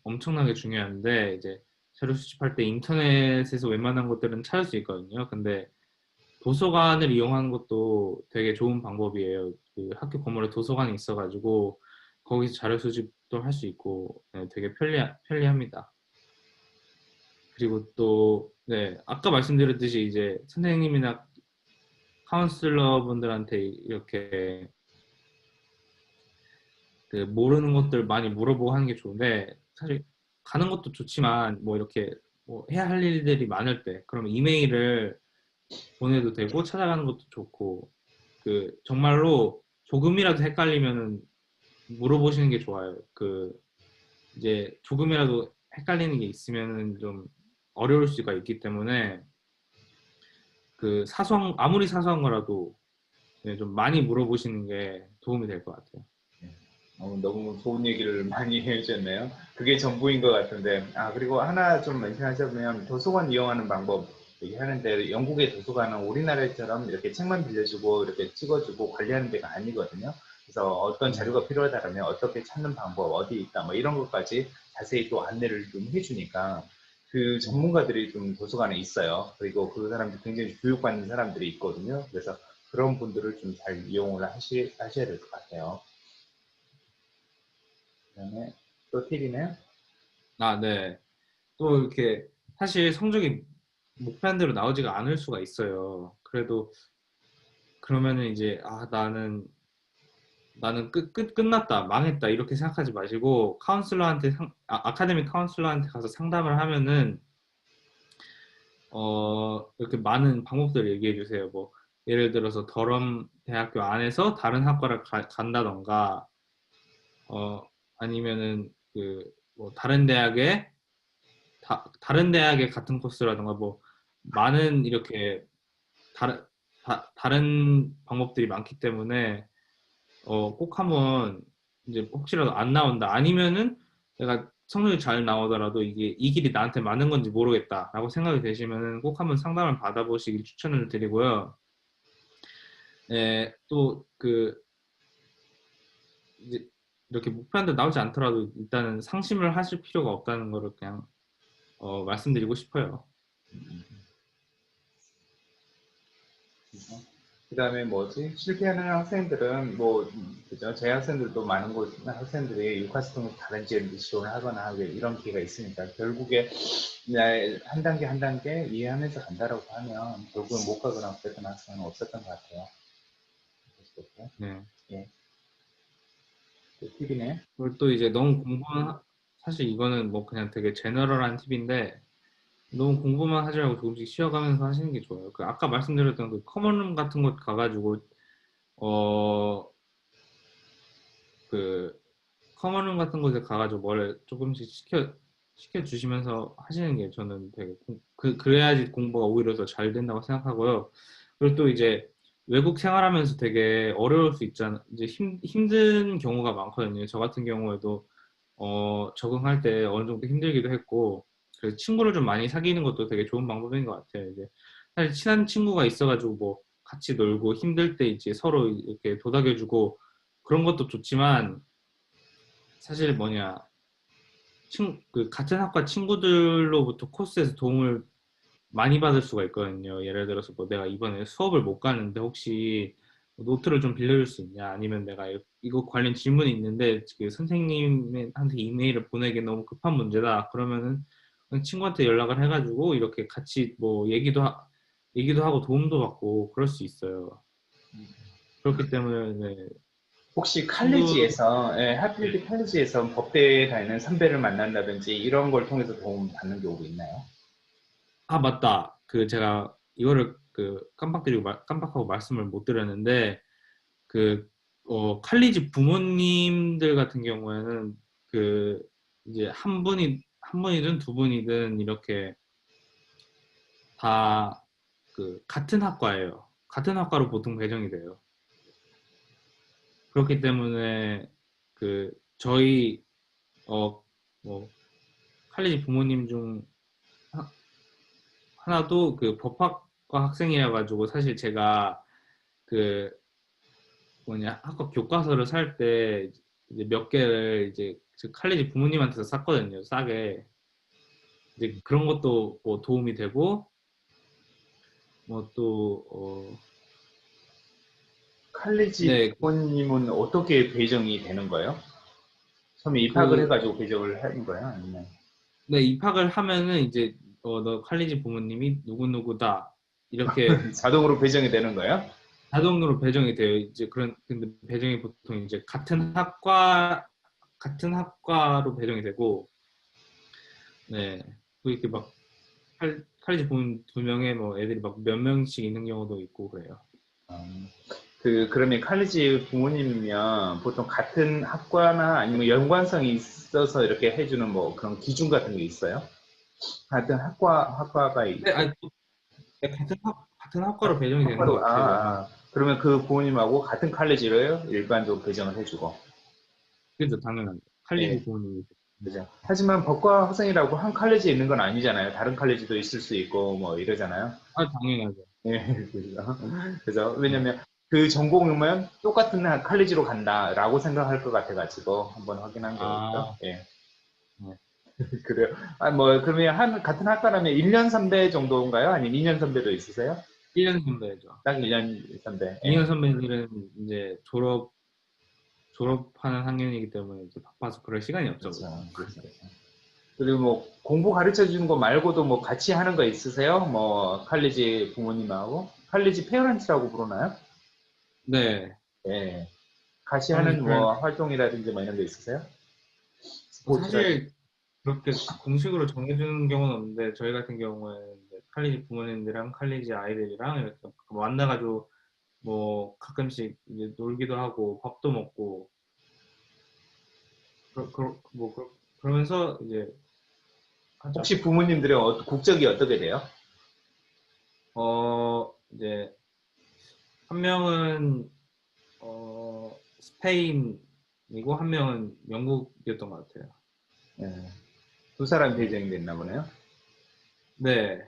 엄청나게 중요한데 이제 자료 수집할 때 인터넷에서 웬만한 것들은 찾을 수 있거든요. 근데 도서관을 이용하는 것도 되게 좋은 방법이에요. 그 학교 건물에 도서관이 있어가지고 거기서 자료 수집도 할 수 있고 네, 되게 편리합니다. 그리고 또 네, 아까 말씀드렸듯이 이제 선생님이나 카운슬러 분들한테 이렇게 그 모르는 것들 많이 물어보고 하는 게 좋은데 사실 가는 것도 좋지만 뭐 이렇게 뭐 해야 할 일들이 많을 때 그러면 이메일을 보내도 되고 찾아가는 것도 좋고 그 정말로 조금이라도 헷갈리면은 물어보시는 게 좋아요. 그 이제 조금이라도 헷갈리는 게 있으면은 좀 어려울 수가 있기 때문에 그 아무리 사소한 거라도 네, 좀 많이 물어보시는 게 도움이 될 것 같아요. 너무 좋은 얘기를 많이 해주셨네요. 그게 전부인 것 같은데, 그리고 하나 좀 멘션하자면 도서관 이용하는 방법 얘기하는데 영국의 도서관은 우리나라처럼 이렇게 책만 빌려주고 이렇게 찍어주고 관리하는 데가 아니거든요. 그래서 어떤 자료가 필요하다면 어떻게 찾는 방법, 어디 있다, 뭐 이런 것까지 자세히 또 안내를 좀 해주니까 그 전문가들이 좀 도서관에 있어요. 그리고 그 사람들 굉장히 교육받는 사람들이 있거든요. 그래서 그런 분들을 좀 잘 이용을 하셔야 될 것 같아요. 그다음에 또 팁이네요. 네. 또 이렇게 사실 성적이 목표한 대로 나오지가 않을 수가 있어요. 그래도 그러면은 이제 나는 끝났다, 망했다 이렇게 생각하지 마시고 아카데미 카운슬러한테 가서 상담을 하면은 이렇게 많은 방법들을 얘기해 주세요. 뭐 예를 들어서 더럼 대학교 안에서 다른 학과를 간다던가 아니면은 그 뭐 다른 대학의 같은 코스라던가 뭐 많은 이렇게 다른 방법들이 많기 때문에 꼭 한번 이제 혹시라도 안 나온다 아니면은 내가 성적이 잘 나오더라도 이게 이 길이 나한테 맞는 건지 모르겠다라고 생각이 되시면은 꼭 한번 상담을 받아보시길 추천을 드리고요. 또 그 이제 이렇게 목표한 대 나오지 않더라도 일단은 상심을 하실 필요가 없다는 거를 그냥 말씀드리고 싶어요. 그다음에 뭐지? 실패하는 학생들은 뭐 그죠? 제 학생들도 많은 곳 학생들이 유카스 통해서 다른 지역에 지원을 하거나 하고 이런 기회가 있으니까 결국에 한 단계 한 단계 이해하면서 간다라고 하면 결국은 못 가거나 그랬던 학생은 없었던 것 같아요. 네. 예, 팁이네. 그리고 또 이제 사실 이거는 뭐 그냥 되게 제너럴한 팁인데 너무 공부만 하지 말고 조금씩 쉬어가면서 하시는 게 좋아요. 그 아까 말씀드렸던 그 커먼룸 같은 곳 가가지고 어 그 커먼룸 같은 곳에 가가지고 뭘 조금씩 시켜 주시면서 하시는 게 저는 되게 그래야지 공부가 오히려 더 잘 된다고 생각하고요. 그리고 또 이제 외국 생활하면서 되게 어려울 수 있잖아. 이제 힘든 경우가 많거든요. 저 같은 경우에도 적응할 때 어느 정도 힘들기도 했고, 그래서 친구를 좀 많이 사귀는 것도 되게 좋은 방법인 것 같아요. 이제 사실 친한 친구가 있어가지고 뭐 같이 놀고 힘들 때 이제 서로 이렇게 도닥여주고 그런 것도 좋지만 사실 같은 학과 친구들로부터 코스에서 도움을 많이 받을 수가 있거든요. 예를 들어서 뭐 내가 이번에 수업을 못 가는데 혹시 노트를 좀 빌려줄 수 있냐? 아니면 내가 이거 관련 질문이 있는데 그 선생님한테 이메일을 보내기 너무 급한 문제다. 그러면은 그냥 친구한테 연락을 해가지고 이렇게 같이 뭐 얘기도 하고 도움도 받고 그럴 수 있어요. 그렇기 때문에 네, 혹시 친구 칼리지에서 하필드 칼리지에서 법대에 다니는 선배를 만난다든지 이런 걸 통해서 도움 받는 경우도 있나요? 맞다. 그 제가 이거를 깜빡하고 말씀을 못 드렸는데 그 칼리지 부모님들 같은 경우에는 그 이제 한 분이든 두 분이든 이렇게 다 그 같은 학과예요. 같은 학과로 보통 배정이 돼요. 그렇기 때문에 그 저희 뭐 칼리지 부모님 중 하나도 그 법학과 학생이라 가지고 사실 제가 그 학과 교과서를 살 때 이제 몇 개를 이제 그 칼리지 부모님한테서 샀거든요. 싸게. 이제 그런 것도 뭐 도움이 되고 뭐 또 칼리지 네, 부모님은 어떻게 배정이 되는 거예요? 처음에 입학을 그 해가지고 배정을 하는 거예요? 아니면 네, 입학을 하면은 이제 너 칼리지 부모님이 누구누구다 이렇게 자동으로 배정이 되는 거예요? 자동으로 배정이 돼요. 이제 근데 배정이 보통 이제 같은 학과로 배정이 되고, 네, 그 이렇게 막 칼리지 부모님 두 명에 뭐 애들이 막 몇 명씩 있는 경우도 있고 그래요. 그러면 칼리지 부모님이면 보통 같은 학과나 아니면 연관성이 있어서 이렇게 해주는 뭐 그런 기준 같은 게 있어요? 같은 학과가 네, 있고, 아니, 네, 같은 학과로 배정이 되는 것 같아요. 그러면 그 부모님하고 같은 칼리지를 일반적으로 배정을 해주고, 그죠, 당연하죠. 칼리지 예, 부모님이. 그죠. 하지만 법과 학생이라고 한 칼리지에 있는 건 아니잖아요. 다른 칼리지도 있을 수 있고, 뭐 이러잖아요. 아, 당연하죠. 예, 그래서 왜냐면 그 전공이면 똑같은 칼리지로 간다라고 생각할 것 같아가지고 한번 확인한 거였죠. 아, 예, 네. 그래요. 뭐 그러면 같은 학과라면 1년 선배 정도인가요? 아니면 2년 선배도 있으세요? 1년 선배죠. 딱 1년 선배. 예. 2년 선배들은 이제 졸업하는 학년이기 때문에 이제 바빠서 그럴 시간이 없죠, 그렇죠. 보통. 그렇죠. 그리고 뭐 공부 가르쳐 주는 거 말고도 뭐 같이 하는 거 있으세요? 뭐 칼리지 부모님하고 칼리지 페어런트라고 부르나요? 네. 예. 같이 칼리지 하는 프렌즈. 뭐 활동이라든지 뭐 이런 거 있으세요? 스포츠라든지. 사실 그렇게 공식으로 정해주는 경우는 없는데 저희 같은 경우에는 이제 칼리지 부모님들이랑 칼리지 아이들이랑 이렇게 만나가지고 뭐 가끔씩 이제 놀기도 하고 밥도 먹고 그러면서 이제 하죠. 혹시 부모님들의 국적이 어떻게 돼요? 이제 한 명은 스페인이고 한 명은 영국이었던 것 같아요. 예. 두 사람 배정이 됐나 보네요. 네,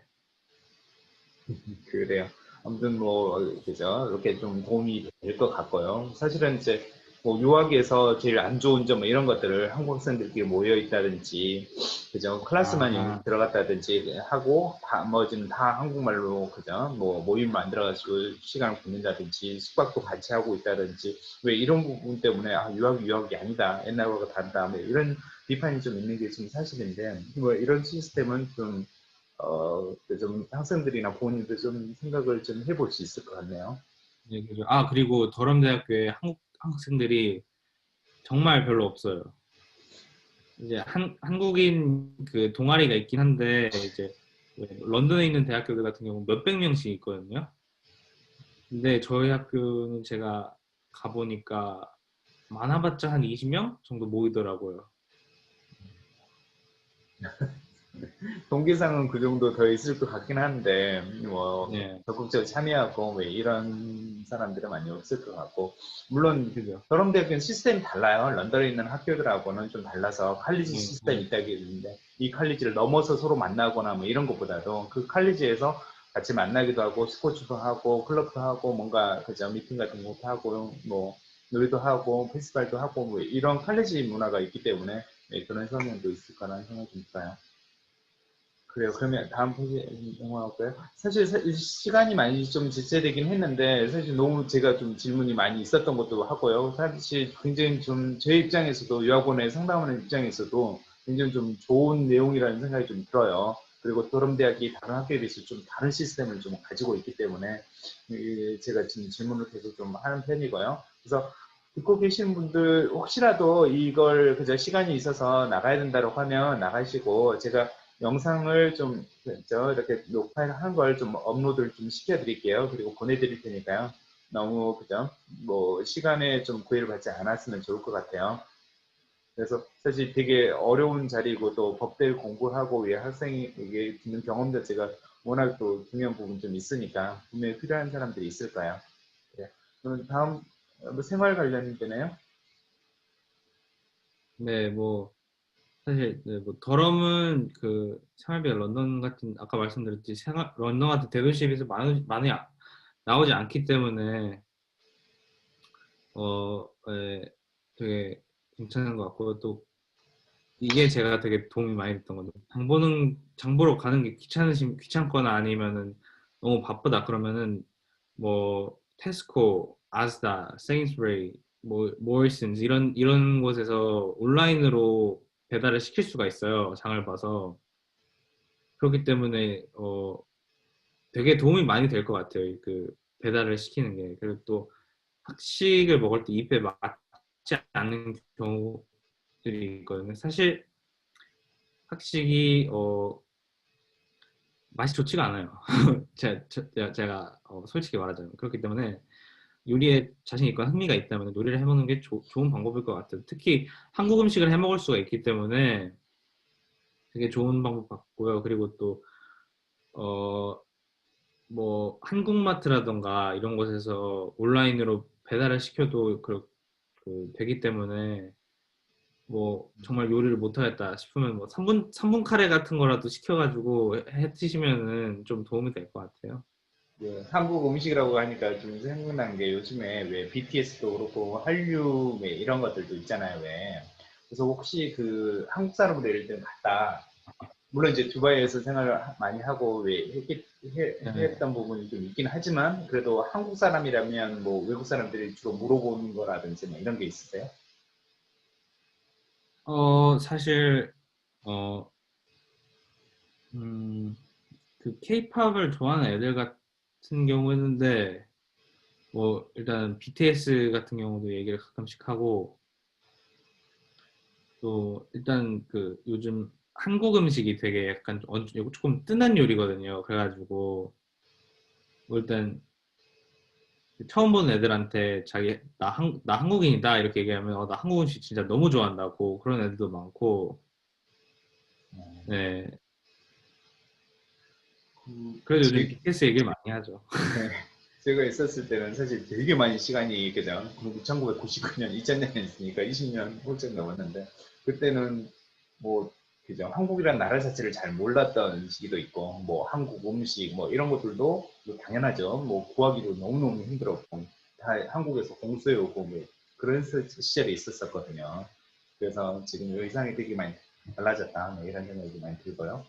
그래요. 아무튼 뭐 그죠. 이렇게 좀 도움이 될 것 같고요. 사실은 이제 뭐 유학에서 제일 안 좋은 점 뭐 이런 것들을 한국 학생들끼리 모여 있다든지 그죠. 클래스만 아, 들어갔다든지 하고 나머지는 다 한국말로 그죠. 뭐 모임 만들어가지고 시간을 보낸다든지 숙박도 같이 하고 있다든지 왜 이런 부분 때문에 유학이 아니다. 옛날과 다르다. 뭐 이런 비판이 좀 있는 게 좀 사실인데 뭐 이런 시스템은 좀 학생들이나 부모님들 좀 생각을 좀 해볼 수 있을 것 같네요. 네, 그죠. 아, 그리고 더럼대학교에 한국 학생들이 정말 별로 없어요. 이제 한국인 그 동아리가 있긴 한데 이제 런던에 있는 대학교들 같은 경우 몇백 명씩 있거든요. 근데 저희 학교는 제가 가보니까 많아봤자 한 20명 정도 모이더라고요. 동기상은 그 정도 더 있을 것 같긴 한데 뭐 네, 적극적으로 참여하고 뭐 이런 사람들은 많이 없을 것 같고 물론 그죠. 더럼대학교는 시스템이 달라요. 런던에 있는 학교들하고는 좀 달라서 칼리지 네, 시스템이 네. 있다게 있는데 이 칼리지를 넘어서 서로 만나거나 뭐 이런 것보다도 그 칼리지에서 같이 만나기도 하고 스포츠도 하고 클럽도 하고 뭔가 그죠 미팅 같은 것도 하고 뭐 놀이도 하고 페스티벌도 하고 뭐 이런 칼리지 문화가 있기 때문에 네, 그런 성향도 있을 거라는 생각이 듭니다. 그래요. 그러면 다음 페이지 넘어갈까요? 사실 시간이 많이 좀 지체되긴 했는데 사실 너무 제가 좀 질문이 많이 있었던 것도 하고요. 사실 굉장히 좀 제 입장에서도 유학원에 상담하는 입장에서도 굉장히 좀 좋은 내용이라는 생각이 좀 들어요. 그리고 도럼대학이 다른 학교에 비해서 좀 다른 시스템을 좀 가지고 있기 때문에 제가 지금 질문을 계속 좀 하는 편이고요. 그래서 듣고 계시는 분들 혹시라도 이걸 그저 시간이 있어서 나가야 된다고 하면 나가시고 제가 영상을 좀 이렇게 녹화한 걸 좀 업로드를 좀 시켜드릴게요. 그리고 보내드릴 테니까요. 너무 그죠? 뭐 시간에 좀 구애를 받지 않았으면 좋을 것 같아요. 그래서 사실 되게 어려운 자리고 또 법대를 공부하고 위 학생이 이게 듣는 경험 자체가 워낙 또 중요한 부분 좀 있으니까 분명히 필요한 사람들이 있을 거예요. 네. 그럼 다음 뭐 생활 관련되나요? 네, 뭐 사실 네, 뭐 더럼은 그 생활비가 런던 같은 아까 말씀드렸듯이 런던 같은 대도시에 비해서 많이 나오지 않기 때문에 예, 되게 괜찮은 것 같고요. 또 이게 제가 되게 도움이 많이 됐던 건데 장 보러 가는 게 귀찮거나 아니면은 너무 바쁘다 그러면은 뭐 테스코, 아스다, 세인스부리, 뭐 모리슨즈 이런 곳에서 온라인으로 배달을 시킬 수가 있어요. 장을 봐서 그렇기 때문에 되게 도움이 많이 될 것 같아요. 그 배달을 시키는 게. 그리고 또 학식을 먹을 때 입에 맞지 않는 경우들이 있거든요. 사실 학식이 맛이 좋지가 않아요. 제가 솔직히 말하자면 그렇기 때문에 요리에 자신 있거나 흥미가 있다면 요리를 해먹는 게 좋은 방법일 것 같아요. 특히 한국 음식을 해먹을 수가 있기 때문에 되게 좋은 방법 같고요. 그리고 또 뭐 한국마트라던가 이런 곳에서 온라인으로 배달을 시켜도 되기 때문에 뭐 정말 요리를 못하겠다 싶으면 뭐 3분 카레 같은 거라도 시켜가지고 해 드시면은 좀 도움이 될 것 같아요. 예, 한국 음식이라고 하니까 좀 생각난 게 요즘에 왜 BTS도 그렇고 한류 왜 이런 것들도 있잖아요, 왜. 그래서 혹시 그 한국 사람으로 예를 들면 갔다. 물론 이제 두바이에서 생활을 많이 하고 왜 네. 했던 부분이 좀 있긴 하지만 그래도 한국 사람이라면 뭐 외국 사람들이 주로 물어보는 거라든지 뭐 이런 게 있으세요? 사실 어, 그 케이팝을 좋아하는 애들 같은 경우였는데 뭐 일단 BTS 같은 경우도 얘기를 가끔씩 하고 또 일단 그 요즘 한국 음식이 되게 약간 조금 뜬한 요리거든요. 그래가지고 뭐 일단 처음 보는 애들한테 나 한국인이다 이렇게 얘기하면 나 한국 음식 진짜 너무 좋아한다고 그런 애들도 많고 네 그래도 요즘 제, BTS 얘기를 많이 하죠. 네, 제가 있었을 때는 사실 되게 많이 시간이 그죠? 1999년, 2000년에 있으니까 20년 훌쩍 넘었는데 그때는 뭐 그죠? 한국이란 나라 자체를 잘 몰랐던 시기도 있고 뭐 한국 음식 뭐 이런 것들도 뭐 당연하죠. 뭐 구하기도 너무너무 힘들었고 다 한국에서 공수해 오고 뭐 그런 시절이 있었었거든요. 그래서 지금 의상이 되게 많이 달라졌다 뭐 이런 생각이 많이 들고요.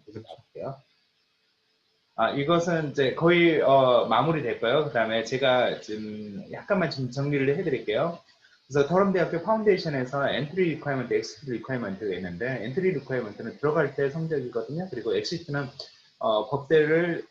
계속 그렇죠. 가볼게요. 이것은 이제 거의 마무리됐고요. 그 다음에 제가 지금 약간만 좀 정리를 해드릴게요. 그래서 더럼대학교 파운데이션에서 엔트리 리퀘어먼트, 엑시트 리퀘어먼트가 있는데 엔트리 리퀘어먼트는 들어갈 때 성적이거든요. 그리고 엑시트는 법대를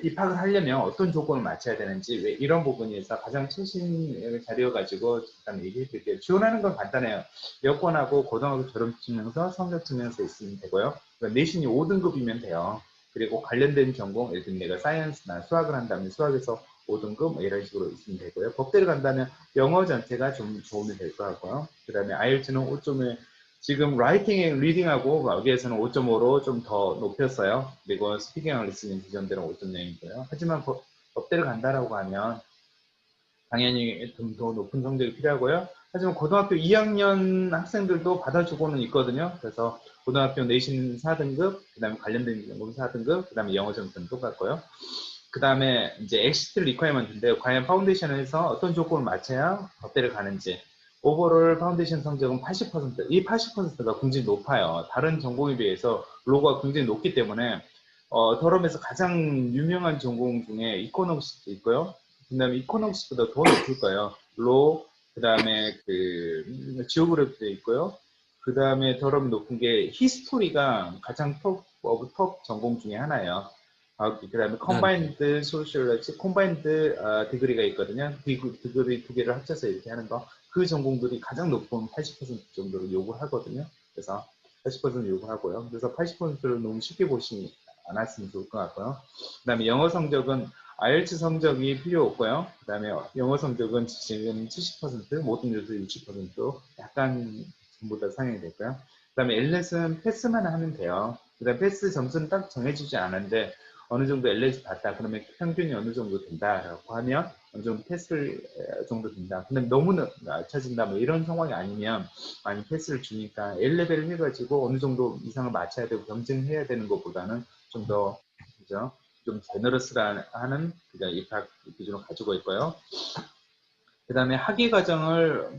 입학을 하려면 어떤 조건을 맞춰야 되는지 왜 이런 부분에서 가장 최신 자료가지고 잠깐 얘기해 드릴게요. 지원하는 건 간단해요. 여권하고 고등학교 졸업증명서, 성적증명서 있으면 되고요. 그러니까 내신이 5등급이면 돼요. 그리고 관련된 전공, 예를 들면 내가 사이언스나 수학을 한다면 수학에서 5등급 뭐 이런 식으로 있으면 되고요. 법대를 간다면 영어 전체가 좀 도움이 될 것 같고요. 그 다음에 IELTS는 5점을 지금 라이팅 앤 리딩하고 여기에서는 5.5로 좀 더 높였어요. 그리고 스피킹 앤 리스닝 기존대로 5.0이고요. 하지만 법대를 간다라고 하면 당연히 좀 더 높은 성적이 필요하고요. 하지만 고등학교 2학년 학생들도 받아주고는 있거든요. 그래서 고등학교 내신 4등급, 그 다음에 관련된 전공 4등급, 그 다음에 영어 점수는 똑같고요. 그 다음에 이제 엑시트 리퀘어먼트인데 과연 파운데이션에서 어떤 조건을 맞춰야 법대를 가는지 오버롤 파운데이션 성적은 80%, 이 80%가 굉장히 높아요. 다른 전공에 비해서 로가 굉장히 높기 때문에 더럼에서 가장 유명한 전공 중에 이코노믹스도 있고요. 그 다음에 이코노믹스보다 더 높을 거예요. 로, 그 다음에 그 지오그래피도 있고요. 그 다음에 더럼 높은 게 히스토리가 가장 톱 오브 톱 전공 중에 하나예요. 그 다음에 아, 컴바인드 소셜러지, 컴바인드 디그리가 있거든요. 디그리 두 개를 합쳐서 이렇게 하는 거. 그 전공들이 가장 높은 80% 정도를 요구하거든요. 그래서 80% 요구하고요. 그래서 80%를 너무 쉽게 보시지 않았으면 좋을 것 같고요. 그 다음에 영어 성적은 IELTS 성적이 필요 없고요. 그 다음에 영어 성적은 지금 70%, 모든 요소 60% 약간 전부 다 상향이 됐고요. 그 다음에 엘렛은 패스만 하면 돼요. 그 다음에 패스 점수는 딱 정해지지 않은데 어느 정도 엘렛이 봤다. 그러면 평균이 어느 정도 된다라고 하면 어느 정도 패스 정도 된다. 근데 너무 낮춰진다. 뭐 이런 상황이 아니면 많이 패스를 주니까 L레벨을 해가지고 어느 정도 이상을 맞춰야 되고 경쟁해야 되는 것보다는 좀 더, 그죠? 좀 제너러스라는 입학 기준을 가지고 있고요. 그 다음에 학위 과정을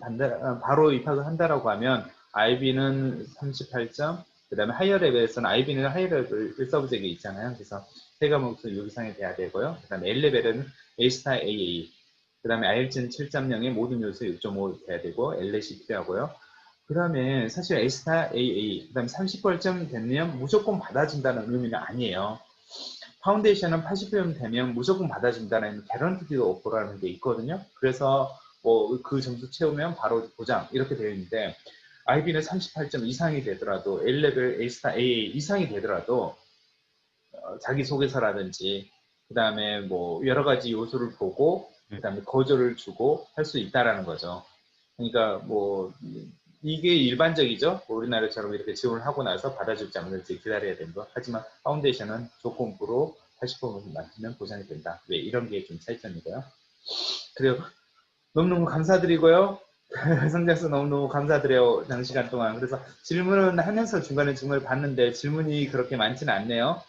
바로 입학을 한다라고 하면 IB는 38점, 그 다음에 하이어 레벨에서는 IB는 하이어 레벨 1서브젝이 있잖아요. 그래서 세 과목에서 6 이상이 돼야 되고요. 그 다음에 L레벨은 A스타 AA, 그 다음에 IELTS는 7.0에 모든 요소에 6.5 돼야 되고 엘렛이 필요하고요. 그 다음에 사실 A스타 AA, 그 다음에 30벌점 되면 무조건 받아준다는 의미는 아니에요. 파운데이션은 80점 되면 무조건 받아준다는 개런티드 오퍼라는 게 있거든요. 그래서 뭐 그 점수 채우면 바로 보장 이렇게 되어 있는데 IB는 38점 이상이 되더라도 A레벨 A스타 AA 이상이 되더라도 자기소개서라든지 그 다음에 뭐 여러 가지 요소를 보고 그 다음에 거절을 주고 할 수 있다라는 거죠. 그러니까 뭐 이게 일반적이죠. 우리나라처럼 이렇게 지원을 하고 나서 받아줄지 안 받아줄지 기다려야 되는 거. 하지만 파운데이션은 조건부로 80% 맞으면 보장이 된다. 왜 이런 게 좀 차이점이고요. 그리고 너무너무 감사드리고요. 성장수 너무너무 감사드려요. 장시간 동안. 그래서 질문을 하면서 중간에 질문을 봤는데 질문이 그렇게 많지는 않네요.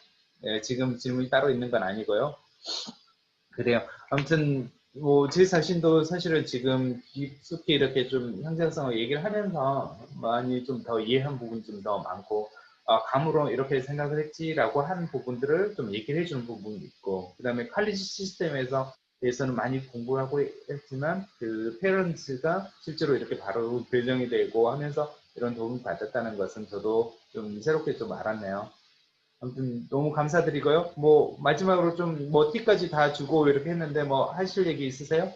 네, 지금 질문이 따로 있는 건 아니고요. 그래요. 아무튼 뭐 제 자신도 사실은 지금 깊숙이 이렇게 좀 형제성을 얘기를 하면서 많이 좀 더 이해한 부분이 좀 더 많고 감으로 이렇게 생각을 했지라고 하는 부분들을 좀 얘기를 해주는 부분이 있고 그 다음에 칼리지 시스템에서 대해서는 많이 공부하고 했지만 그 페런츠가 실제로 이렇게 바로 교정이 되고 하면서 이런 도움을 받았다는 것은 저도 좀 새롭게 좀 알았네요. 아무튼 너무 감사드리고요. 뭐 마지막으로 좀 뭐 팁까지 다 주고 이렇게 했는데 뭐 하실 얘기 있으세요?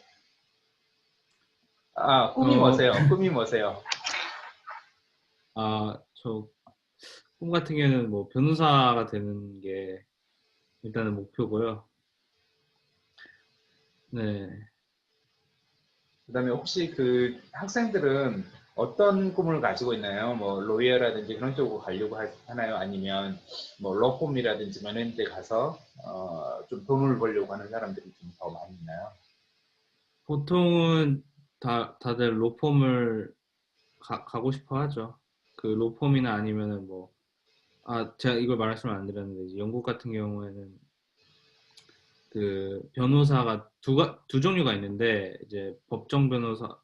꿈이 어, 뭐세요? 꿈이 뭐세요? 저 꿈 같은 경우에는 뭐 변호사가 되는 게 일단은 목표고요. 네. 그다음에 혹시 그 학생들은 어떤 꿈을 가지고 있나요? 뭐 로이어라든지 그런 쪽으로 가려고 하나요? 아니면 뭐 로펌이라든지 뭐 이런 데 가서 좀 돈을 벌려고 하는 사람들이 좀 더 많이 있나요? 보통은 다들 로펌을 가고 싶어 하죠. 그 로펌이나 아니면은 뭐, 제가 이걸 말씀을 안 드렸는데, 이제 영국 같은 경우에는 그 변호사가 두 종류가 있는데, 이제 법정 변호사하고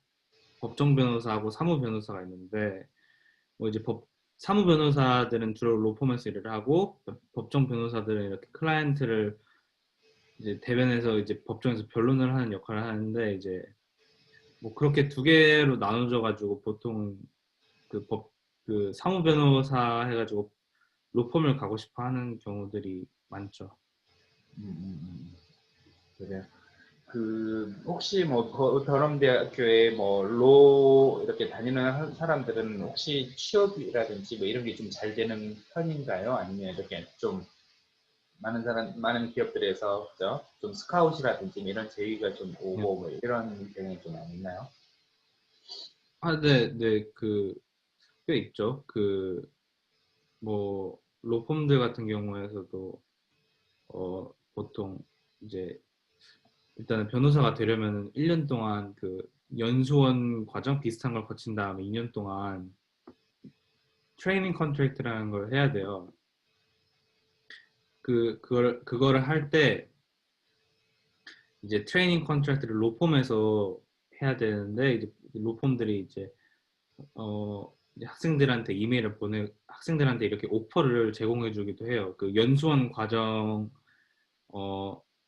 사무 변호사가 있는데, 뭐 이제 사무 변호사들은 주로 로펌에서 일을 하고, 법정 변호사들은 이렇게 클라이언트를 이제 대변해서 이제 법정에서 변론을 하는 역할을 하는데, 이제 뭐 그렇게 두 개로 나눠져 가지고 보통 그 그 사무 변호사 해가지고 로펌을 가고 싶어 하는 경우들이 많죠. 음, 음, 음. 그래요. 그 혹시 뭐 더럼대학교에 뭐로 이렇게 다니는 사람들은 혹시 취업이라든지 뭐 이런 게 좀 잘 되는 편인가요? 아니면 이렇게 좀 많은 기업들에서 그죠? 좀 스카웃이라든지 뭐 이런 제의가 좀 네. 오고 뭐 이런 경향이 좀 안 있나요? 네, 네, 꽤 있죠. 뭐 로펌들 같은 경우에서도 보통 이제 일단은 변호사가 되려면 1년 동안 그 연수원 과정 비슷한 걸 거친 다음에 2년 동안 트레이닝 컨트랙트라는 걸 해야 돼요. 그거를 할 때 이제 트레이닝 컨트랙트를 로펌에서 해야 되는데 이제 로펌들이 이제 학생들한테 이메일을 학생들한테 이렇게 오퍼를 제공해 주기도 해요. 그 연수원 과정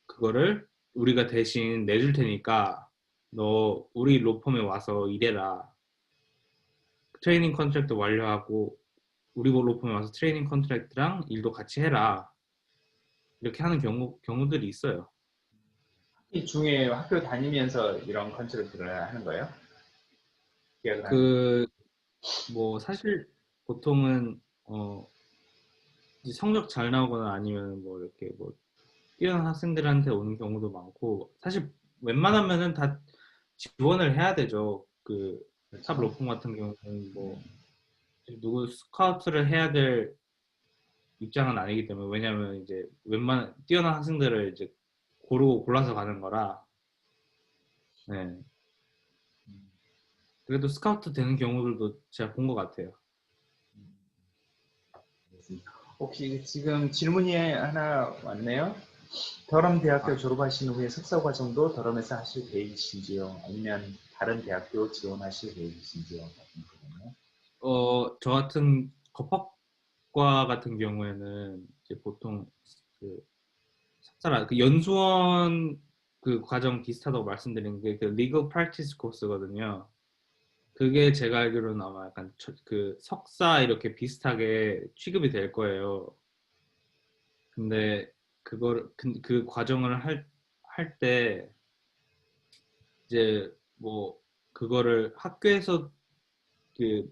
그거를 우리가 대신 내줄 테니까 너 우리 로펌에 와서 일해라. 트레이닝 컨트랙트 완료하고 우리 로펌에 와서 트레이닝 컨트랙트랑 일도 같이 해라. 이렇게 하는 경우들이 있어요. 이 중에 학교 다니면서 이런 컨설팅을 하는 거예요? 계약을 하는. 그 뭐 사실 보통은 이제 성적 잘 나오거나 아니면 뭐 이렇게 뭐 뛰어난 학생들한테 오는 경우도 많고, 사실 웬만하면은 다 지원을 해야 되죠. 그 탑 그렇죠. 로펌 같은 경우는 뭐 누구 스카우트를 해야 될 입장은 아니기 때문에, 왜냐하면 이제 웬만 뛰어난 학생들을 이제 고르고 골라서 가는 거라. 네. 그래도 스카우트 되는 경우들도 제가 본 것 같아요. 혹시 지금 질문이 하나 왔네요. 더럼 대학교 아, 졸업하신 후에 석사 과정도 더럼에서 하실 계획이신지요? 아니면 다른 대학교 지원하실 계획이신지요? 저 같은 법학과 같은 경우에는 이제 보통 그 석사라 그 연수원 그 과정 비슷하다고 말씀드린 게 그 리걸 프랙티스 코스거든요. 그게 제가 알기로는 아마 약간 그 석사 이렇게 비슷하게 취급이 될 거예요. 근데 그 과정을 할 때 이제 뭐 그거를 학교에서 그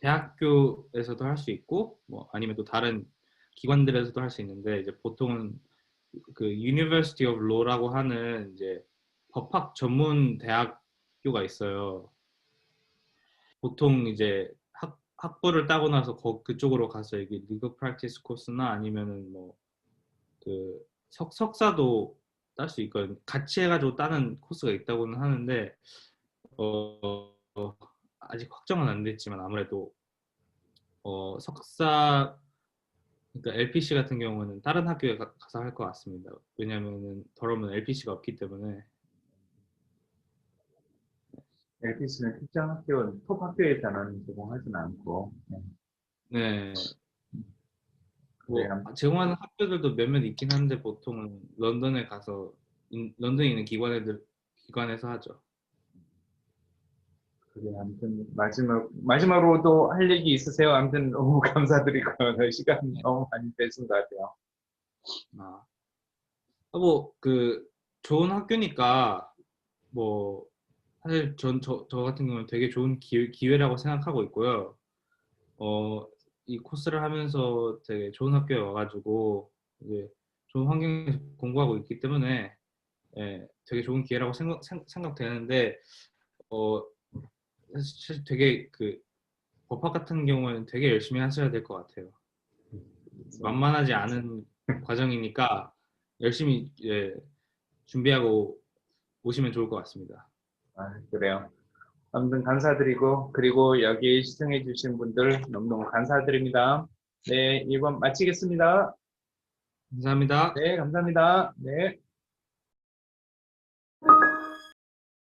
대학교에서도 할 수 있고 뭐 아니면 또 다른 기관들에서도 할 수 있는데, 이제 보통은 그 University of Law라고 하는 이제 법학 전문 대학교가 있어요. 보통 이제 학부를 따고 나서 그쪽으로 가서 이게 리거 프랙티스 코스나 아니면은 뭐 그 석사도 딸 수 있거든요. 같이 해가지고 따는 코스가 있다고는 하는데 아직 확정은 안 됐지만 아무래도 석사, 그러니까 LPC 같은 경우는 다른 학교에 가서 할 것 같습니다. 왜냐면은 더러면 LPC가 없기 때문에. LPC는 특정 학교, 톱 학교에서는 제공하지는 않고, 네, 뭐 그래야, 제공하는 학교들도 몇몇 있긴 한데 보통은 런던에 가서 런던에 있는 기관에서 하죠. 그래, 아무튼, 마지막으로도 할 얘기 있으세요? 아무튼 너무 감사드리고, 시간이 네. 너무 많이 뺏은 것 같아요. 아, 뭐 그 좋은 학교니까 뭐 사실 저 같은 경우는 되게 좋은 기회라고 생각하고 있고요. 어, 이 코스를 하면서 되게 좋은 학교에 와가지고 이제 좋은 환경에서 공부하고 있기 때문에, 되게 좋은 기회라고 생각되는데, 어, 사실 되게 그 법학 같은 경우에는 되게 열심히 하셔야 될 것 같아요. 만만하지 않은 과정이니까 열심히 준비하고 오시면 좋을 것 같습니다. 그래요. 아무튼 감사드리고, 그리고 여기 시청해주신 분들 너무너무 감사드립니다. 네, 이번 마치겠습니다. 감사합니다. 네, 감사합니다. 네.